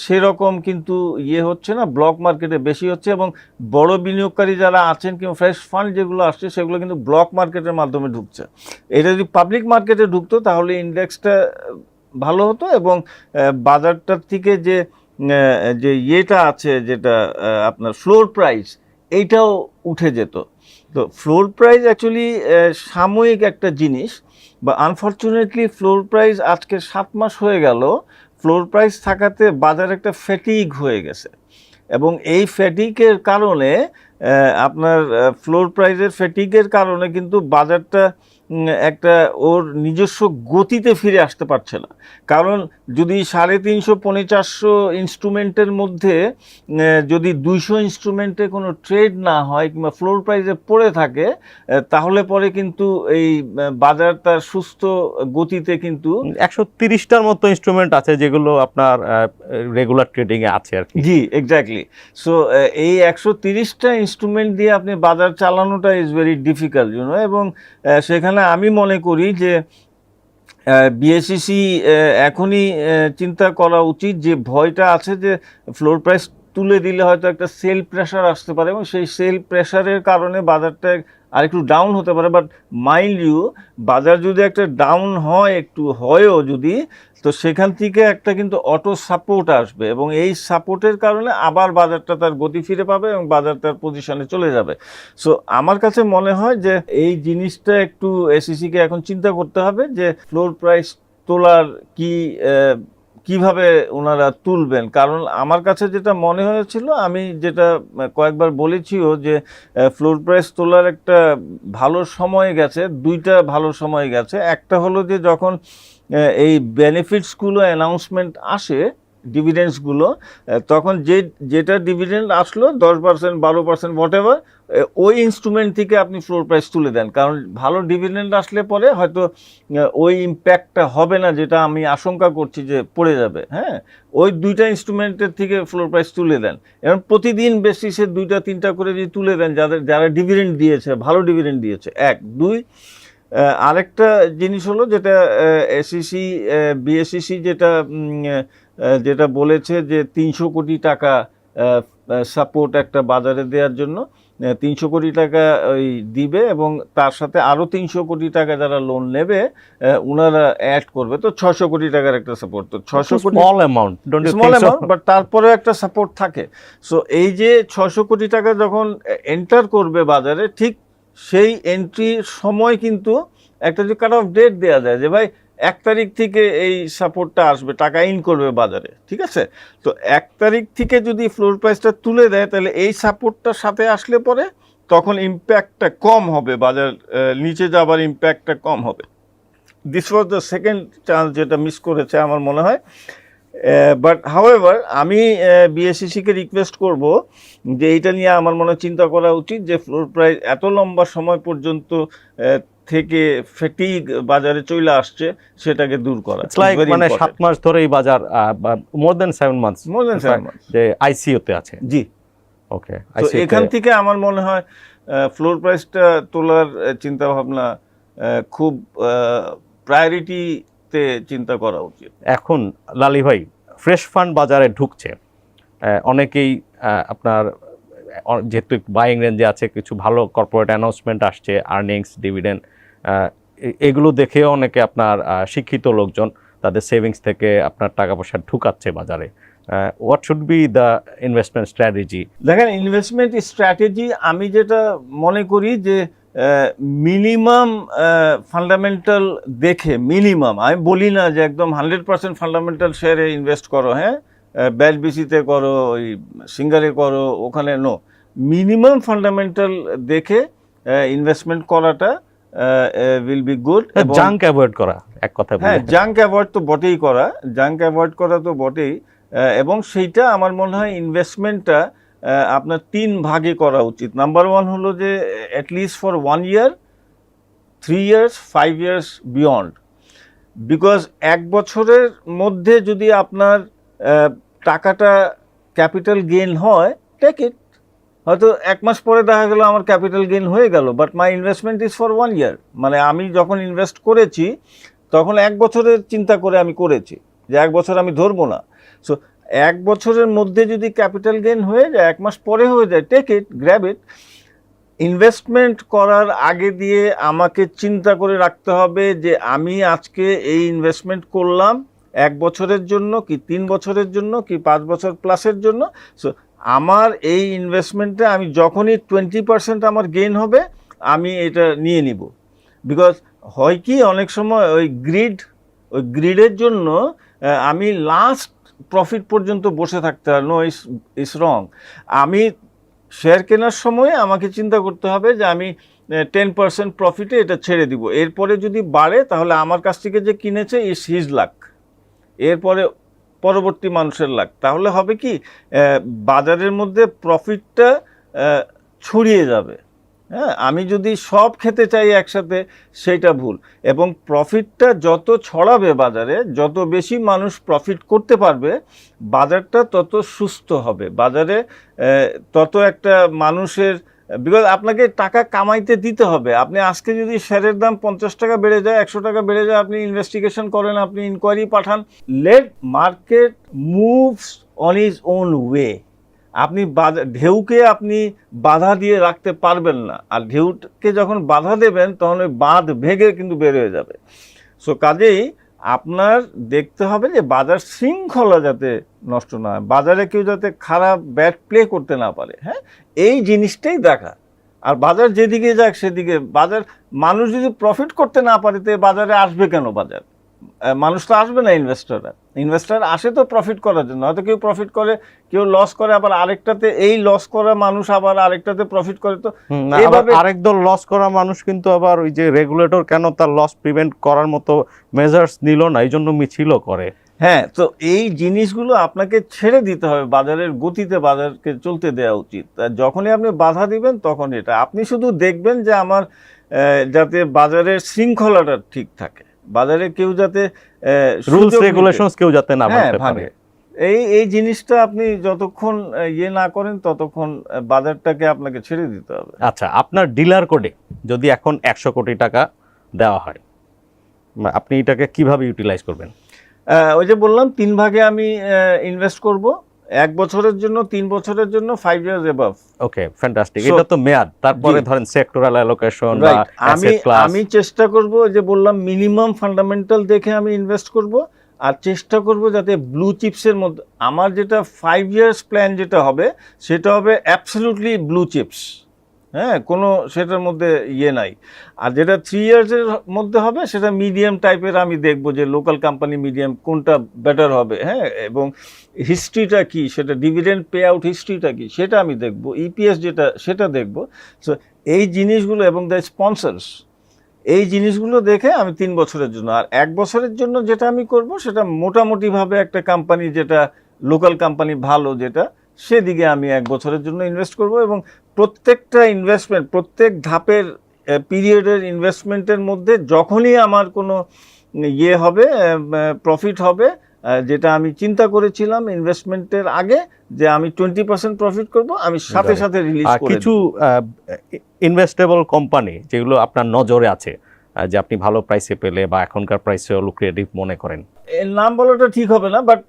সেরকম কিন্তু ইয়ে হচ্ছে না, ব্লক মার্কেটে বেশি হচ্ছে, এবং বড় বিনিয়োগকারী যারা আছেন কিংবা ফ্রেশ ফান্ড যেগুলো আসছে সেগুলো কিন্তু ব্লক মার্কেটের মাধ্যমে ঢুকছে। এটা যদি পাবলিক মার্কেটে ঢুকতো তাহলে ইন্ডেক্সটা ভালো হতো, এবং বাজারটার থেকে যে ইয়েটা আছে, যেটা আপনার ফ্লোর প্রাইস, এইটাও উঠে যেত। তো ফ্লোর প্রাইস অ্যাকচুয়ালি সাময়িক একটা জিনিস, বা আনফর্চুনেটলি ফ্লোর প্রাইস আজকে 7 মাস হয়ে গেল ফ্লোর প্রাইস থাকাতে বাজার একটা ফ্যাটিগ হয়ে গেছে, এবং এই ফ্যাটিগের কারণে আপনার ফ্লোর প্রাইসের ফ্যাটিগের কারণে কিন্তু বাজারটা একটা ওর নিজস্ব গতিতে ফিরে আসতে পারছে না। কারণ যদি 350-400 ইনস্ট্রুমেন্টের মধ্যে যদি 200 ইনস্ট্রুমেন্টে কোনো ট্রেড না হয় কিংবা ফ্লোর প্রাইসে পড়ে থাকে, তাহলে পরে কিন্তু এই বাজার তার সুস্থ গতিতে কিন্তু 130টার মতো ইনস্ট্রুমেন্ট আছে যেগুলো আপনার রেগুলার ট্রেডিংয়ে আছে আর কি। জি, এক্স্যাক্টলি। সো এই 130টা ইনস্ট্রুমেন্ট দিয়ে আপনি বাজার চালানোটা ইজ ভেরি ডিফিকাল্ট, এবং সেখানে আমি মনে করি যে বিএসইসি এখনই চিন্তা করা উচিত, যে ভয়টা আছে যে ফ্লোর প্রাইস তুলে দিলে হয়তো একটা সেল প্রেশার আসতে পারে এবং সেই সেল প্রেশারের কারণে বাজারটা আর একটু ডাউন হতে পারে। বাট মাইন্ড ইউ, বাজার যদি একটা ডাউন হয়, একটু হয়ও যদি, তো সেখান থেকে একটা কিন্তু অটো সাপোর্ট আসবে এবং এই সাপোর্টের কারণে আবার বাজারটা তার গতি ফিরে পাবে এবং বাজার তার পজিশনে চলে যাবে। সো আমার কাছে মনে হয় যে এই জিনিসটা একটু এসইসিকে এখন চিন্তা করতে হবে যে ফ্লোর প্রাইস তোলার কিভাবে ওনারা তুলবেন। কারণ আমার কাছে যেটা মনে হয়েছিল, আমি যেটা কয়েকবার বলেছিও, যে ফ্লোর প্রাইস তোলার একটা ভালো সময় গেছে, দুইটা ভালো সময় গেছে। একটা হলো যে যখন এই বেনিফিটসগুলো অ্যানাউন্সমেন্ট আসে, ডিভিডেন্ডসগুলো, তখন যেটা ডিভিডেন্ড আসলো 10%, 12%, হোয়াট এভার, ওই ইনস্ট্রুমেন্ট থেকে আপনি ফ্লোর প্রাইস তুলে দেন। কারণ ভালো ডিভিডেন্ড আসলে পরে হয়তো ওই ইম্প্যাক্টটা হবে না, যেটা আমি আশঙ্কা করছি যে পড়ে যাবে। হ্যাঁ, ওই দুইটা ইনস্ট্রুমেন্টের থেকে ফ্লোর প্রাইস তুলে দেন। এবং প্রতিদিন বেসিসে 2-3টা করে যদি তুলে দেন, যারা ডিভিডেন্ড দিয়েছে, ভালো ডিভিডেন্ড দিয়েছে। 1, 2, আরেকটা জিনিস হলো যেটা এসইসি, বিএসইসি যেটা বলেছে যে 300 কোটি টাকা সাপোর্ট একটা বাজারে দেওয়ার জন্য, 300 কোটি টাকা ওই দিবে এবং তার সাথে আরও 300 কোটি টাকা যারা লোন নেবে ওনারা অ্যাড করবে। তো 600 কোটি টাকার একটা সাপোর্ট। তো 600 কোটি স্মল অ্যামাউন্ট, বাট তারপরে একটা সাপোর্ট থাকে। সো এই যে 600 কোটি টাকা যখন এন্টার করবে বাজারে, ঠিক সেই এন্ট্রির সময় কিন্তু একটা যে কাট অফ ডেট দেওয়া যায় যে ভাই 1 তারিখ থেকে এই সাপোর্টটা আসবে, টাকা ইন করবে বাজারে, ঠিক আছে? তো 1 তারিখ থেকে যদি ফ্লোর প্রাইসটা তুলে দেয়, তাহলে এই সাপোর্টটার সাথে আসলে পরে তখন ইম্প্যাক্টটা কম হবে, বাজার নিচে যাবার ইম্প্যাক্টটা কম হবে। This was the second chance যেটা মিস করেছে আমার মনে হয়। বাট হাউএভার, আমি বিএসইসিকে রিকোয়েস্ট করব যে এইটা নিয়ে আমার মনে চিন্তা করা উচিত, যে ফ্লোর প্রাইস এত লম্বা সময় পর্যন্ত থেকে ফেটিগ বাজারে চলে আসছে, সেটাকে দূর করা। মানে 7 মাস ধরে এই বাজার, মোর দেন 7 মান্থস, যে আইসিইউতে আছে। জি, ওকে। তো এখান থেকে আমার মনে হয় ফ্লোর প্রাইসটা তোলার চিন্তা ভাবনা খুব প্রায়োরিটিতে চিন্তা করা উচিত। এখন লালি ভাই, ফ্রেশ ফান্ড বাজারে ঢুকছে, অনেকেই আপনার যেহেতু বাইং রেঞ্জে আছে, কিছু ভালো কর্পোরেট অ্যানাউন্সমেন্ট আসছে, আর্নিংস, ডিভিডেন্ড, এগুলো দেখেও অনেকে আপনার শিক্ষিত লোকজন তাদের সেভিংস থেকে আপনার টাকা পয়সা ঢুকাচ্ছে বাজারে। What should be the investment strategy? দেখেন, ইনভেস্টমেন্ট স্ট্র্যাটেজি আমি যেটা মনে করি যে মিনিমাম ফান্ডামেন্টাল দেখে, মিনিমাম, আমি বলি না যে একদম 100% ফান্ডামেন্টাল শেয়ারে ইনভেস্ট করো, হ্যাঁ, ব্যাচবিসিতে করো, ওই সিঙ্গারে করো, ওখানে নো, মিনিমাম ফান্ডামেন্টাল দেখে ইনভেস্টমেন্ট করাটা will be good. Junk avoid করা, এক কথা বলে। হ্যাঁ, জাঙ্ক অ্যাভয়েড তো বটেই করা, জাঙ্ক অ্যাভয়েড করা তো বটেই। এবং সেইটা আমার মনে হয় ইনভেস্টমেন্টটা আপনার 3 ভাগে করা উচিত। নাম্বার 1 হলো যে at least for 1 year, 3 years, 5 years beyond. Because 1 বছরের মধ্যে যদি আপনার টাকাটা ক্যাপিটাল গেইন হয়, টেক ইট। হয়তো 1 মাস পরে দেখা গেল আমার ক্যাপিটাল গেইন হয়ে গেল, but my investment is for 1 year। মানে আমি যখন ইনভেস্ট করেছি তখন 1 বছরের চিন্তা করে আমি করেছি, যে 1 বছর আমি ধরবো না। সো 1 বছরের মধ্যে যদি ক্যাপিটাল গেইন হয়ে যায়, 1 মাস পরে হয়ে যায়, take it, grab it. Investment করার আগে দিয়ে আমাকে চিন্তা করে রাখতে হবে যে আমি আজকে এই ইনভেস্টমেন্ট করলাম 1 বছরের জন্য, কি 3 বছরের জন্য, কি 5 বছর প্লাসের জন্য। সো আমার এই ইনভেস্টমেন্টে আমি যখনই 20% আমার গেইন হবে, আমি এটা নিয়ে নিব। বিকজ হয় কি, অনেক সময় ওই গ্রিডের জন্য আমি লাস্ট প্রফিট পর্যন্ত বসে থাকতে হয়। No, it's wrong. আমি শেয়ার কেনার সময় আমাকে চিন্তা করতে হবে যে আমি 10% প্রফিটে এটা ছেড়ে দিব, এরপরে যদি বাড়ে তাহলে আমার কাছ থেকে যে কিনেছে ইটস হিজ লাক, এরপরে পরবর্তী মানুষের লাক। তাহলে হবে কি, বাজারের মধ্যে প্রফিটটা ছড়িয়ে যাবে। হ্যাঁ, আমি যদি সব খেতে চাই একসাথে, সেইটা ভুল। এবং প্রফিটটা যত ছড়াবে বাজারে, যত বেশি মানুষ প্রফিট করতে পারবে, বাজারটা তত সুস্থ হবে, বাজারে তত একটা মানুষের বিকজ আপনাকে টাকা কামাইতে দিতে হবে। আপনি আজকে যদি শেয়ারের দাম 50 টাকা বেড়ে যায়, 100 টাকা বেড়ে যায়, আপনি ইনভেস্টিগেশন করেন, আপনি ইনকোয়ারি পাঠান, let market moves on is own way. আপনি ঢেউকে আপনি বাধা দিয়ে রাখতে পারবেন না, আর ঢেউকে যখন বাধা দেবেন তখন ওই বাঁধ ভেঙে কিন্তু বের হয়ে যাবে। সো কাজেই আপনার দেখতে হবে যে বাজার শৃঙ্খলা যাতে নষ্ট না হয়, বাজারে কেউ যাতে খারাপ ব্যাট প্লে করতে না পারে, হ্যাঁ, এই জিনিসটাই দেখা। আর বাজার যেদিকে যাক সেদিকে বাজার, মানুষ যদি প্রফিট করতে না পারে তো বাজারে আসবে কেন? বাজার মানুষ তো আসবে না, ইনভেস্টর আসে তো প্রফিট করার জন্য। হয়তো কেউ প্রফিট করে, কেউ লস করে, আবার আরেকটাতে এই লস করা মানুষ আবার আরেকটাতে প্রফিট করে। তো এইভাবে আরেক দল লস করা মানুষ কিন্তু আবার ওই যে রেগুলেটর কেন তার লস প্রিভেন্ট করার মতো মেজার্স নিল না, এই জন্য মিছিলও করে। হ্যাঁ, তো এই জিনিসগুলো আপনাকে ছেড়ে দিতে হবে, বাজারের গতিতে বাজারকে চলতে দেওয়া উচিত। যখনই আপনি বাধা দিবেন তখন এটা আপনি শুধু দেখবেন যে আমার যাতে বাজারের শৃঙ্খলাটা ঠিক থাকে, বাজারে কেউ যাতে রুলস রেগুলেশনস কেউ যাতে না ভাঙতে পারে, এই জিনিসটা আপনি যতক্ষণ ইয়ে না করেন ততক্ষণ বাজারটাকে আপনাকে ছেড়ে দিতে হবে। আচ্ছা, আপনার ডিলার কোডে যদি এখন 100 কোটি টাকা দেওয়া হয়, আপনি এটাকে কিভাবে ইউটিলাইজ করবেন? ওই যে বললাম 3 ভাগে আমি ইনভেস্ট করব, 1 বছরের জন্য, 3 বছরের জন্য, 5 ইয়ার্স এবাভ। ওকে, ফ্যান্টাস্টিক। এটা তো মেয়াদ, তারপরে ধরেন সেক্টরাল অ্যালোকেশন বা অ্যাসেট ক্লাস। আমি চেষ্টা করব, যে বললাম মিনিমাম ফান্ডামেন্টাল দেখে আমি ইনভেস্ট করব, আর চেষ্টা করব যাতে ব্লু চিপসের মধ্যে আমার যেটা 5 ইয়ার্স প্ল্যান যেটা হবে সেটা হবে অ্যাবসলিউটলি ব্লু চিপস, হ্যাঁ, কোনো সেটার মধ্যে ইয়ে নাই। আর যেটা 3 ইয়ার্সের মধ্যে হবে সেটা মিডিয়াম টাইপের, আমি দেখব যে লোকাল কোম্পানি মিডিয়াম কোনটা বেটার হবে, হ্যাঁ, এবং হিস্ট্রিটা কি, সেটা ডিভিডেন্ড পে আউট হিস্ট্রিটা কি সেটা আমি দেখব, ইপিএস যেটা সেটা দেখব। সো এই জিনিসগুলো এবং দ্য স্পন্সরস, এই জিনিসগুলো দেখে আমি 3 বছরের জন্য, আর 1 বছরের জন্য যেটা আমি করব সেটা মোটামুটিভাবে একটা কোম্পানি যেটা লোকাল কোম্পানি ভালো যেটা, সেদিকে আমি 1 বছরের জন্য ইনভেস্ট করব। এবং প্রত্যেকটা ইনভেস্টমেন্ট, প্রত্যেক ধাপের পিরিয়ডের ইনভেস্টমেন্টের মধ্যে যখনই আমার কোনো ইয়ে হবে, প্রফিট হবে, যেটা আমি চিন্তা করেছিলাম ইনভেস্টমেন্টের আগে যে আমি 20% প্রফিট করব, আমি সাথে সাথে রিলিজ করে কিছু ইনভেস্টেবল কোম্পানি যেগুলো আপনার নজরে আছে, যে আপনি ভালো প্রাইসে পেলে বা এখনকার প্রাইসে লুক্রেটিভ মনে করেন? নাম বলাটা ঠিক হবে না, বাট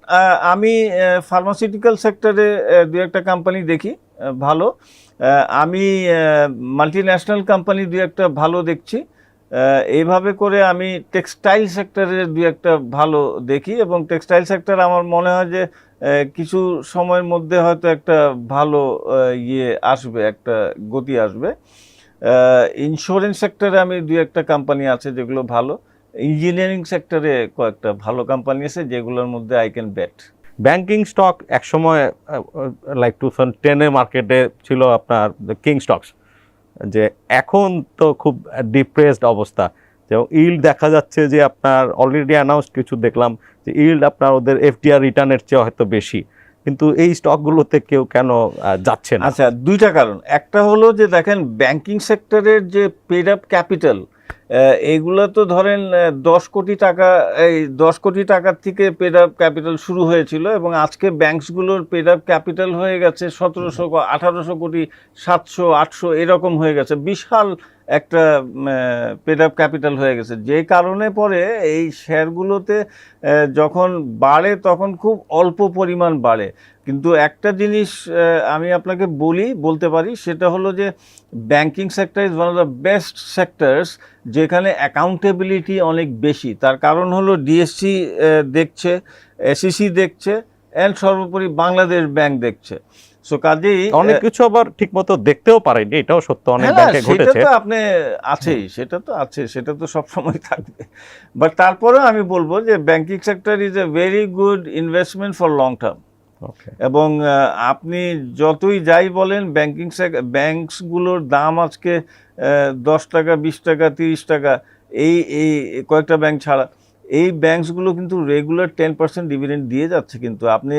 আমি ফার্মাসিউটিক্যাল সেক্টরে 2-1টা কোম্পানি দেখি ভালো, আমি মাল্টিন্যাশনাল কোম্পানি 2-1টা ভালো দেখছি, এইভাবে করে আমি টেক্সটাইল সেক্টরের 2-1টা ভালো দেখি। এবং টেক্সটাইল সেক্টর আমার মনে হয় যে কিছু সময়ের মধ্যে হয়তো একটা ভালো ইয়ে আসবে, একটা গতি আসবে। ইন্স্যুরেন্স সেক্টরে আমি 2-1টা কোম্পানি আছে যেগুলো ভালো, ইঞ্জিনিয়ারিং সেক্টরে কয়েকটা ভালো কোম্পানি আছে যেগুলোর মধ্যে I can bet. Banking stock একসময় লাইক 2010-এ মার্কেটে ছিল আপনার কিং স্টকস, যে এখন তো খুব ডিপ্রেসড অবস্থা, যে ইল্ড দেখা যাচ্ছে যে আপনার অলরেডি অ্যানাউন্সড কিছু দেখলাম যে ইল্ড আপনার ওদের এফডিআর রিটার্নের চেয়ে হয়তো বেশি, কিন্তু এই স্টকগুলোতে কেউ কেন যাচ্ছে না? আচ্ছা, 2টা কারণ। একটা হলো যে দেখেন ব্যাংকিং সেক্টরের যে পেড আপ ক্যাপিটাল, এইগুলো তো ধরেন 10 কোটি টাকা, এই 10 কোটি টাকার থেকে পেড আপ ক্যাপিটাল শুরু হয়েছিল, এবং আজকে ব্যাংকসগুলোর পেড আপ ক্যাপিটাল হয়ে গেছে 1700, 1800 কোটি, 700, 800 এরকম হয়ে গেছে, বিশাল একটা পেড আপ ক্যাপিটাল হয়ে গেছে। যে কারণে পরে এই শেয়ারগুলোতে যখন বাড়ে তখন খুব অল্প পরিমাণ বাড়ে। কিন্তু একটা জিনিস আমি আপনাকে বলতে পারি, সেটা হলো যে banking sector is one of the best sectors যেখানে অ্যাকাউন্টেবিলিটি অনেক বেশি। তার কারণ হলো ডিএসসি দেখছে, এসইসি দেখছে, অ্যান্ড সর্বোপরি বাংলাদেশ ব্যাংক দেখছে। সো কাজেই অনেক কিছু আবার ঠিকমতো দেখতেও পারেনি, এটাও সত্য, অনেক ব্যাংকে ঘটেছে। সেটা তো আপনি আছেই, সেটা তো আছে, সেটা তো সবসময় থাকবে। বাট তারপরেও আমি বলবো যে banking sector is a very good investment for long term. এবং আপনি যতই যাই বলেন ব্যাংকসগুলোর দাম আজকে 10 টাকা, 20 টাকা, 30 টাকা, এই কয়েকটা ব্যাংক ছাড়া এই ব্যাংকসগুলো কিন্তু রেগুলার 10% ডিভিডেন্ড দিয়ে যাচ্ছে। কিন্তু আপনি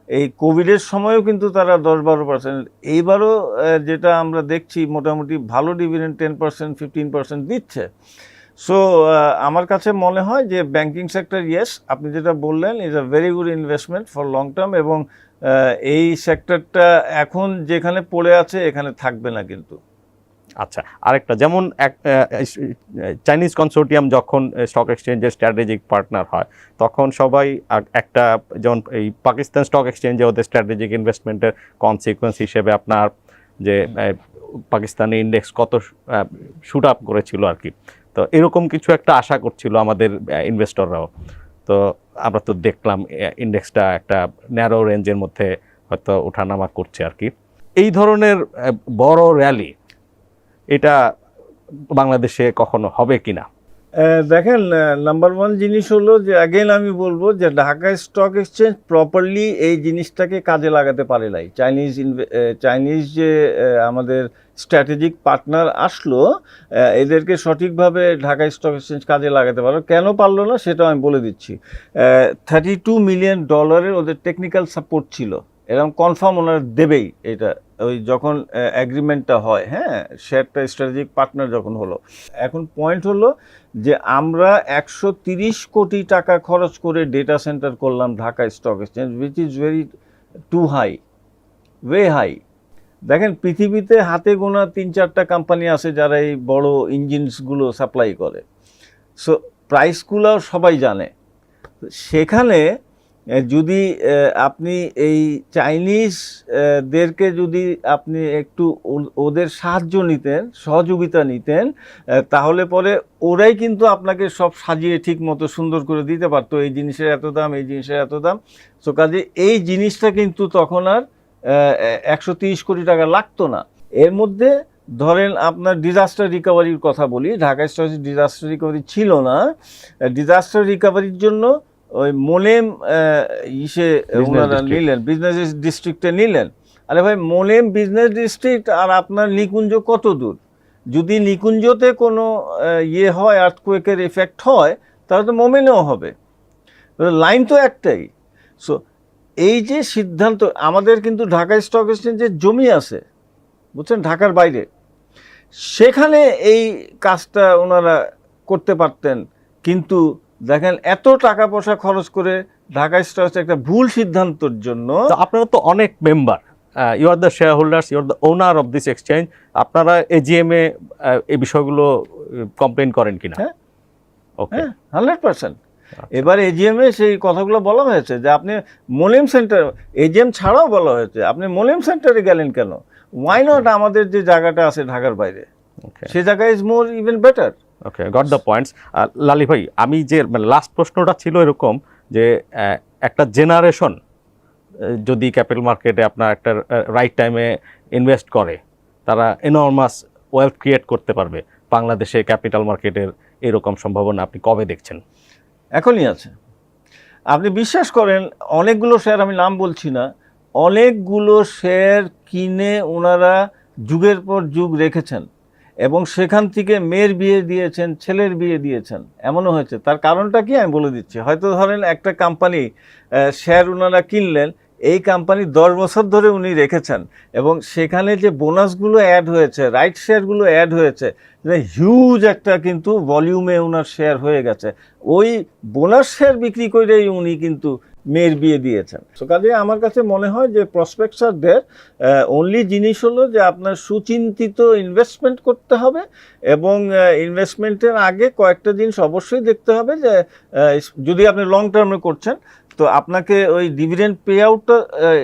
এই কোভিডের সময়ও কিন্তু তারা 10-12%, এইবারও যেটা আমরা দেখছি মোটামুটি ভালো ডিভিডেন্ড 10%, 15% দিচ্ছে। সো আমার কাছে মনে হয় যে ব্যাংকিং সেক্টর, ইয়েস, আপনি যেটা বললেন, is a very good investment for long term, এবং এই সেক্টরটা এখন যেখানে পড়ে আছে এখানে থাকবে না কিন্তু। আচ্ছা, আরেকটা যেমন চাইনিজ কনসোর্টিয়াম যখন স্টক এক্সচেঞ্জের স্ট্র্যাটেজিক পার্টনার হয় তখন সবাই একটা, যেমন এই পাকিস্তান স্টক এক্সচেঞ্জে ওদের স্ট্র্যাটেজিক ইনভেস্টমেন্টের কনসিকুয়েন্স হিসেবে আপনার যে পাকিস্তানি ইন্ডেক্স কত শুট আপ করেছিল আর কি, তো এরকম কিছু একটা আশা করছিল আমাদের ইনভেস্টররাও। তো আমরা তো দেখলাম ইন্ডেক্সটা একটা ন্যারো রেঞ্জের মধ্যে হয়তো ওঠানামা করছে আর কি। এই ধরনের বড় র্যালি এটা বাংলাদেশে কখনো হবে কিনা? দেখেন, নাম্বার ওয়ান জিনিস হলো যে অ্যাগেন আমি বলবো যে ঢাকা স্টক এক্সচেঞ্জ প্রপারলি এই জিনিসটাকে কাজে লাগাতে পারে নাই। চাইনিজ যে আমাদের স্ট্র্যাটেজিক পার্টনার আসলো, এদেরকে সঠিকভাবে ঢাকা স্টক এক্সচেঞ্জ কাজে লাগাতে পারলো। কেন পারলো না সেটাও আমি বলে দিচ্ছি। $32 মিলিয়ন ওদের টেকনিক্যাল সাপোর্ট ছিল, এরকম কনফার্ম ওনারা দেবেই। এটা ওই যখন অ্যাগ্রিমেন্টটা হয়, হ্যাঁ, শেয়ারটা স্ট্র্যাটেজিক পার্টনার যখন হলো। এখন পয়েন্ট হলো যে আমরা 130 কোটি টাকা খরচ করে ডেটা সেন্টার করলাম Dhaka stock exchange, which is very too high, way high. দেখেন, পৃথিবীতে হাতে গোনা 3-4টা কোম্পানি আছে যারা এই বড় ইঞ্জিনসগুলো সাপ্লাই করে, সো প্রাইসগুলো সবাই জানে। সেখানে যদি আপনি এই চাইনিজদেরকে যদি আপনি একটু ওদের সাহায্য নিতেন, সহযোগিতা নিতেন, তাহলে পরে ওরাই কিন্তু আপনাকে সব সাজিয়ে ঠিক মতো সুন্দর করে দিতে পারতো, এই জিনিসের এত দাম, এই জিনিসের এত দাম। সো কাজে এই জিনিসটা কিন্তু তখন আর 130 কোটি টাকা লাগতো না। এর মধ্যে ধরেন আপনার ডিজাস্টার রিকভারির কথা বলি, ঢাকা স্টক ডিজাস্টার রিকভারি ছিল না। ডিজাস্টার রিকভারির জন্য ওই মোলেম ওনারা নিলেন, বিজনেস ডিস্ট্রিক্টে নিলেন। আরে ভাই, মোলেম বিজনেস ডিস্ট্রিক্ট আর আপনার নিকুঞ্জ কত দূর? যদি নিকুঞ্জতে কোনো ইয়ে হয়, আর্থকুয়েকের এফেক্ট হয়, তাহলে তো মোমেনেও হবে, লাইন তো একটাই। সো এই যে সিদ্ধান্ত, আমাদের কিন্তু ঢাকা স্টক এক্সচেঞ্জের জমি আছে, বুঝছেন, ঢাকার বাইরে, সেখানে এই কাজটা ওনারা করতে পারতেন। কিন্তু দেখেন, এত টাকা পয়সা খরচ করে ঢাকা স্টক একটা ভুল সিদ্ধান্তের জন্য। আপনারা তো অনেক member, you are the share holders, you are the owner of this exchange, আপনারা এজিএম এ এই বিষয়গুলো কমপ্লেন করেন কিনা? হ্যাঁ, ওকে, 100%। এবার এজিএম এ সেই কথাগুলো বলা হয়েছে যে আপনি মোলেম সেন্টার, এজিএম ছাড়াও বলা হয়েছে আপনি মোলেম সেন্টারে গেলেন কেন? ওয়াই নট আমাদের যে জায়গাটা আছে ঢাকার বাইরে, সে জায়গা is more even better. Okay, got the points. Lali ভাই, আমি যে লাস্ট প্রশ্নটা ছিল এরকম যে একটা জেনারেশন যদি ক্যাপিটাল মার্কেটে আপনার একটা রাইট টাইমে ইনভেস্ট করে, তারা এনর্মাস ওয়েলথ ক্রিয়েট করতে পারবে। বাংলাদেশে ক্যাপিটাল মার্কেটের এরকম সম্ভাবনা আপনি কবে দেখছেন? এখনই আছে। আপনি বিশ্বাস করেন, অনেকগুলো শেয়ার, আমি নাম বলছি না, অনেকগুলো শেয়ার কিনে ওনারা যুগের পর যুগ রেখেছেন এবং সেখান থেকে মেয়ের বিয়ে দিয়েছেন, ছেলের বিয়ে দিয়েছেন, এমনও হয়েছে। তার কারণটা কি আমি বলে দিচ্ছি। হয়তো ধরেন একটা কোম্পানি শেয়ার ওনারা কিনলেন, এই কোম্পানি 10 বছর ধরে উনি রেখেছেন এবং সেখানে যে বোনাসগুলো অ্যাড হয়েছে, রাইট শেয়ারগুলো অ্যাড হয়েছে, হিউজ একটা কিন্তু ভলিউমে ওনার শেয়ার হয়ে গেছে। ওই বোনাস শেয়ার বিক্রি করেই উনি কিন্তু মেয়ের বিয়ে দিয়েছেন। সো কাজে আমার কাছে মনে হয় যে প্রসপেক্টস আর দেয়ার, অনলি জিনিস হলো যে আপনার সুচিন্তিত ইনভেস্টমেন্ট করতে হবে এবং ইনভেস্টমেন্টের আগে কয়েকটা জিনিস অবশ্যই দেখতে হবে যে যদি আপনি লং টার্মে করছেন তো আপনাকে ওই ডিভিডেন্ড পে আউটটা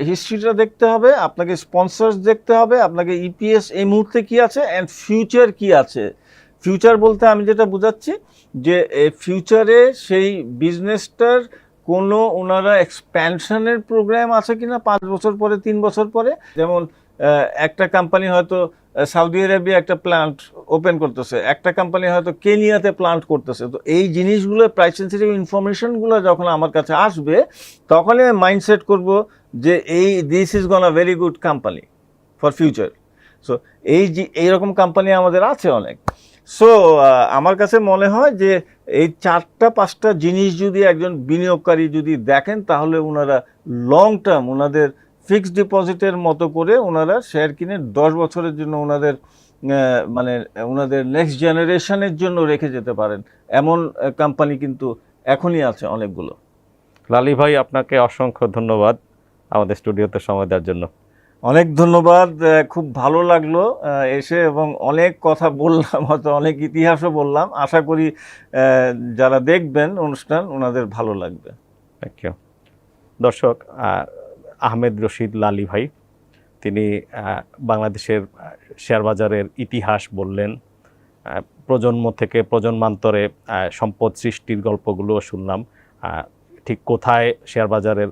হিস্ট্রিটা দেখতে হবে, আপনাকে স্পন্সর্স দেখতে হবে, আপনাকে ইপিএস এই মুহূর্তে কি আছে অ্যান্ড ফিউচার কি আছে। ফিউচার বলতে আমি যেটা বোঝাচ্ছি যে ফিউচারে সেই বিজনেসটার কোনো ওনারা এক্সপ্যানশনের প্রোগ্রাম আছে কিনা 5 বছর পরে, 3 বছর পরে। যেমন একটা কোম্পানি হয়তো সৌদি আরবিয়া একটা প্ল্যান্ট ওপেন করতেছে, একটা কোম্পানি হয়তো কেনিয়াতে প্ল্যান্ট করতেছে। তো এই জিনিসগুলো, প্রাইস সেন্সিটিভ ইনফরমেশনগুলো যখন আমার কাছে আসবে, তখনই আমি মাইন্ডসেট করব যে this is gone a very good company for future. So এইরকম কোম্পানি আমাদের আছে অনেক। সো আমার কাছে মনে হয় যে এই 4-5টা জিনিস যদি একজন বিনিয়োগকারী যদি দেখেন, তাহলে ওনারা লং টার্ম, ওনাদের ফিক্সড ডিপোজিটের মতো করে ওনারা শেয়ার কিনে 10 বছরের জন্য ওনাদের মানে ওনাদের নেক্সট জেনারেশনের জন্য রেখে যেতে পারেন। এমন কোম্পানি কিন্তু এখনই আছে অনেকগুলো। লালি ভাই, আপনাকে অসংখ্য ধন্যবাদ। আমাদের স্টুডিওতে সময় দেওয়ার জন্য। অনেক ধন্যবাদ, খুব ভালো লাগলো এসে, এবং অনেক কথা বললাম, হয়তো অনেক ইতিহাসও বললাম। আশা করি যারা দেখবেন অনুষ্ঠান ওনাদের ভালো লাগবে। Thank you. দর্শক, আহমেদ রশিদ লালী ভাই, তিনি বাংলাদেশের শেয়ার বাজারের ইতিহাস বললেন, প্রজন্ম থেকে প্রজন্মান্তরে সম্পদ সৃষ্টির গল্পগুলোও শুনলাম, ঠিক কোথায় শেয়ার বাজারের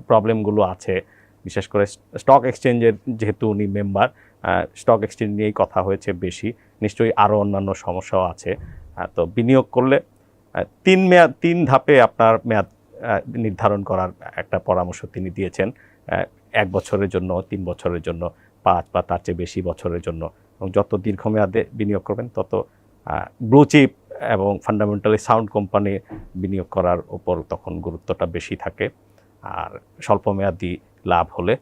প্রবলেমগুলো আছে, বিশেষ করে স্টক এক্সচেঞ্জের, যেহেতু উনি মেম্বার, স্টক এক্সচেঞ্জ নিয়েই কথা হয়েছে বেশি, নিশ্চয়ই আরও অন্যান্য সমস্যাও আছে। তো বিনিয়োগ করলে 3 ধাপে আপনার মেয়াদ নির্ধারণ করার একটা পরামর্শ তিনি দিয়েছেন, 1 বছরের জন্য, 3 বছরের জন্য, 5 বা তার চেয়ে বেশি বছরের জন্য, এবং যত দীর্ঘমেয়াদে বিনিয়োগ করবেন তত ব্লু চিপ এবং ফান্ডামেন্টালি সাউন্ড কোম্পানি বিনিয়োগ করার উপর তখন গুরুত্বটা বেশি থাকে। আর স্বল্পমেয়াদী লাভ হলে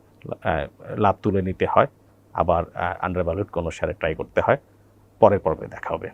লাভ তুলে নিতে হয়, আবার আন্ডারভ্যালুড কোনো শেয়ারে ট্রাই করতে হয়। পরের পর্বে দেখা হবে।